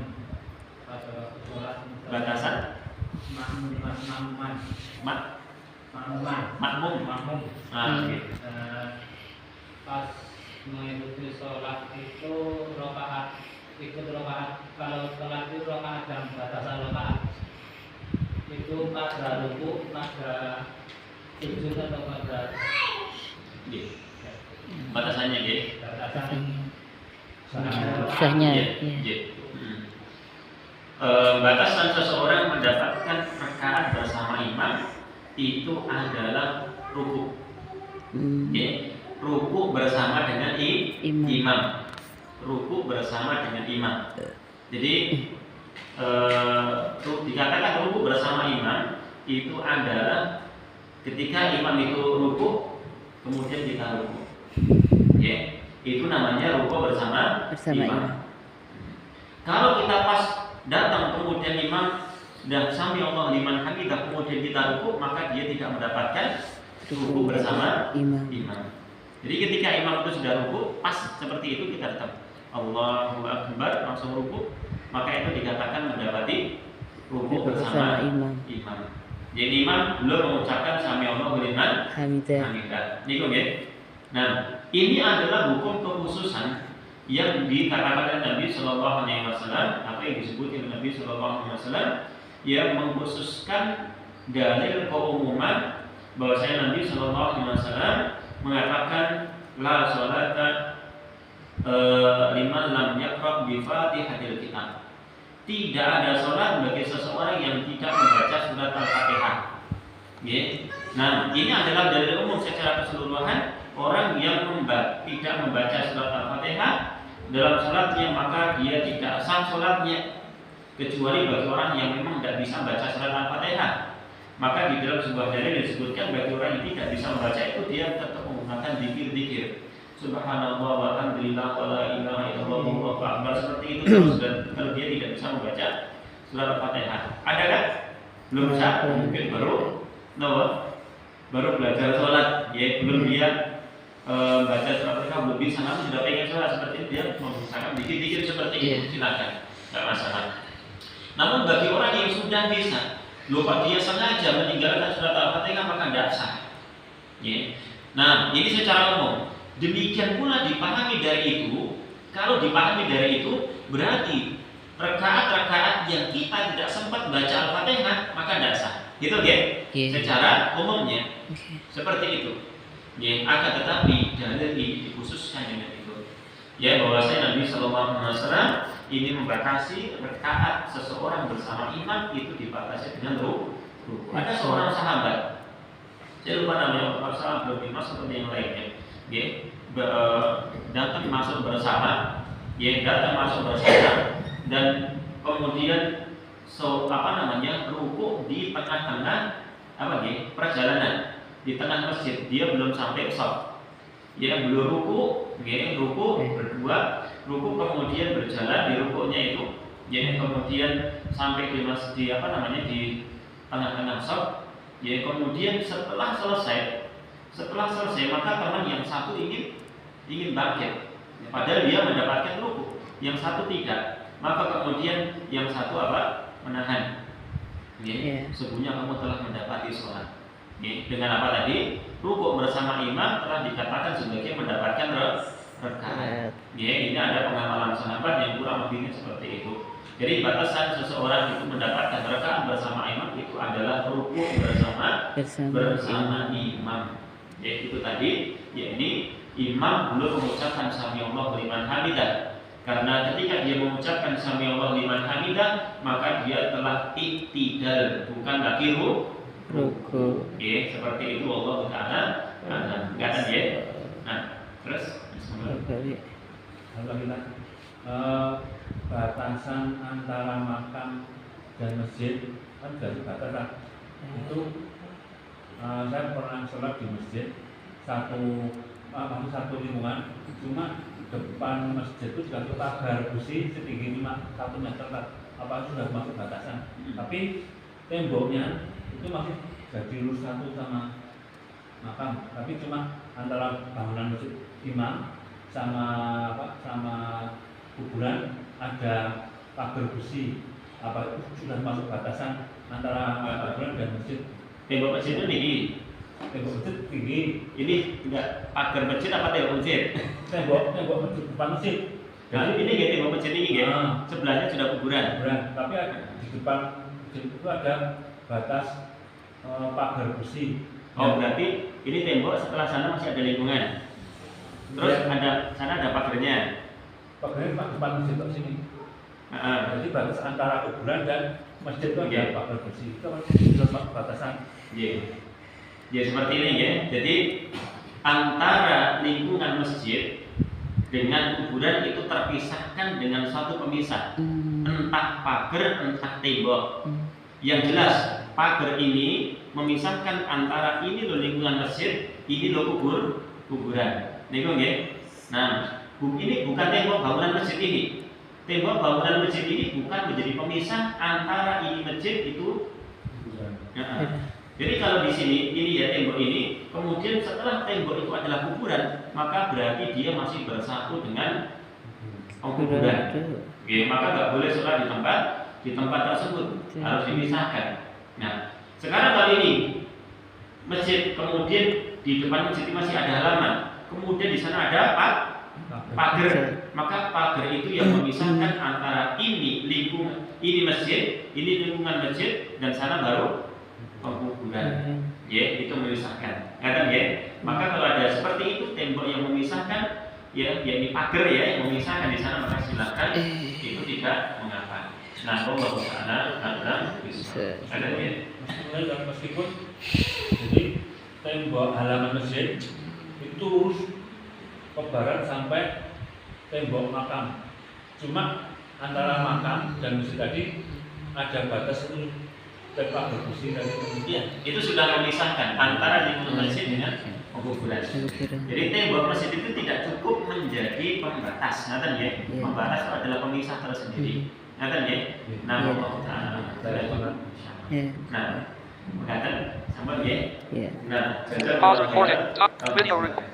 pada waktu sholat. Batasan makmuman. Makmum. Oke. Pas mengikuti sholat itu ikut rokaat. Kalau sholat itu rokaat dan batasan rokaat itu pada ruku, pada sujud atau pada Batasannya ya. Sahnya. Batasan seseorang mendapatkan rakaat bersama imam itu adalah ruku. Ruku bersama dengan imam. Ruku bersama dengan imam. Jadi dikatakan ruku bersama imam itu adalah ketika imam itu ruku kemudian kita ruku. Ya, itu namanya ruku bersama imam. Kalau kita pas datang kemudian imam dan sami Allah liman hamidah kemudian kita ruku, maka dia tidak mendapatkan ruku bersama imam. Jadi ketika imam itu sudah ruku, pas seperti itu kita tetap Allahu Akbar langsung ruku, maka itu dikatakan mendapati ruku bersama imam. Jadi imam belum mengucapkan sami Allah liman hamidah. Niku nggih. Nah, ini adalah hukum kekhususan yang dikatakan oleh Nabi Shallallahu Alaihi Wasallam, apa yang disebut oleh Nabi Shallallahu Alaihi Wasallam, yang mengkhususkan dalil keumuman bahwasanya Nabi Shallallahu Alaihi Wasallam mengatakan la sholata liman lam yaqra bi Fatihatil Kitab. Tidak ada sholat bagi seseorang yang tidak membaca surat Al-Fatihah. Nah, ini adalah dalil umum secara keseluruhan. Orang yang tidak membaca surat Al-Fatihah dalam sholatnya, maka dia tidak sah sholatnya, kecuali bagi orang yang memang tidak bisa membaca surat Al-Fatihah. Maka di dalam sebuah dalil disebutkan bagi orang yang tidak bisa membaca itu dia tetap menggunakan zikir-zikir Subhanallah walhamdulillah wala ilaha illallah wallahu akbar, seperti itu kalau dia tidak bisa membaca surat Al-Fatihah. Ada kan? Belum bisa, mungkin baru belajar sholat, ya belum dia baca surat Al-Fatihah, belum bisa, namun sudah pengen sholat seperti itu, dia mengusahakan dikit-dikit seperti itu, silakan, tidak masalah. Namun bagi orang yang sudah bisa, lupa dia sengaja meninggalkan surat Al-Fatihah, maka tidak sah. Nah, ini secara umum. Demikian pula dipahami dari itu. Kalau dipahami dari itu, berarti rakaat-rakaat yang kita tidak sempat baca Al-Fatihah maka tidak sah. Gitu ya? Secara umumnya seperti itu. Akan tetapi dalil ini dikhususkan dengan itu. Bahwasanya Nabi Shallallahu Alaihi Wasallam ini membatasi rakaat seseorang bersama imam itu dibatasi dengan ruku. Ada seorang sahabat, saya lupa namanya, sahabat belum dimas seperti yang lainnya. Datang masuk bersama, dan kemudian ruku di tengah-tengah perjalanan, di tengah masjid, dia belum sampai shaf. Belum ruku berdua, ruku kemudian berjalan di rukunya itu, kemudian sampai di masjid di tengah-tengah shaf. Kemudian setelah selesai maka teman yang satu ingin bangkit, padahal dia mendapatkan ruku, yang satu tidak, maka kemudian yang satu menahan. Sesungguhnya kamu telah mendapati sholat. Dengan apa tadi? Ruku bersama imam telah dikatakan sebagai mendapatkan rakaat. Ini ada pengamalan sahabat yang kurang lebihnya seperti itu. Jadi batasan seseorang itu mendapatkan rakaat bersama imam itu adalah ruku bersama imam. Itu tadi, ini imam belum mengucapkan sami Allah liman hamidah. Karena ketika dia mengucapkan sami Allah liman hamidah, maka dia telah iktidal, bukan lagi Ruku. Oke, seperti itu Allah Ta'ala. Enggak ada ya. Nah, terus Alhamdulillah. Batasan antara makam dan masjid kan dari batasan itu saya pernah sholat di masjid satu lingkungan, cuma depan masjid itu sudah pagar besi setinggi 1 meter apa sudah masuk batasan, tapi temboknya itu masih jadi lurus satu sama makam, tapi cuma antara bangunan masjid imam sama kuburan ada pagar besi apa itu sudah masuk batasan antara kuburan dan masjid. Tembok masjid itu tinggi. Tembok masjid tinggi. Ini enggak pagar masjid apa tembok masjid? Tembok masjid depan masjid. Jadi ini ya tembok masjid ini ya. Sebelahnya sudah kuburan. Tapi di depan masjid itu ada batas pagar besi. Oh, berarti ini tembok, setelah sana masih ada lingkungan. Terus sana ada pagarnya. Pagarnya pas depan masjid ke sini. Jadi batas antara kuburan dan masjid itu ada pagar besi. Itu sudah batasan. Iya. Ya seperti ini ya. Jadi antara lingkungan masjid dengan kuburan itu terpisahkan dengan suatu pemisah. Entah pagar, entah tembok. Yang jelas pagar ini memisahkan antara ini loh lingkungan masjid, ini loh kuburan. Nego nggih. Nah, ini bukan tembok bangunan masjid ini. Tembok bangunan masjid ini bukan menjadi pemisah antara ini masjid itu. Jadi kalau di sini ini ya tembok ini, kemudian setelah tembok itu adalah kuburan, maka berarti dia masih bersatu dengan kuburan. Oke, maka nggak boleh sholat di tempat tersebut, harus dipisahkan. Nah, sekarang kali ini masjid, kemudian di depan masjid masih ada halaman, kemudian di sana ada pagar, maka pagar itu yang memisahkan antara ini masjid, ini lingkungan masjid, dan sana baru kuburan. Ya, itu memisahkan. Kata ya. Maka kalau ada seperti itu tembok yang memisahkan, ya ini pagar ya yang memisahkan di sana, maka silakan itu tidak mengapa. Nah, Allah Ta'ala adalah bisa. Ada ya. Meskipun jadi tembok halaman masjid itu lurus ke barat sampai tembok makam. Cuma antara makam dan masjid tadi ada batas itu pagar besi tadi. Iya, itu sudah memisahkan antara lingkungan masjid dengan kuburan. Jadi tembok masjid itu tidak cukup menjadi pembatas, ngaten ya. Pembatas itu adalah pemisah tersendiri. Ngaten ya. Nah, Allah Ta'ala. Nah, ngaten sampai ya. Nah, Pause recording. Stop video recording.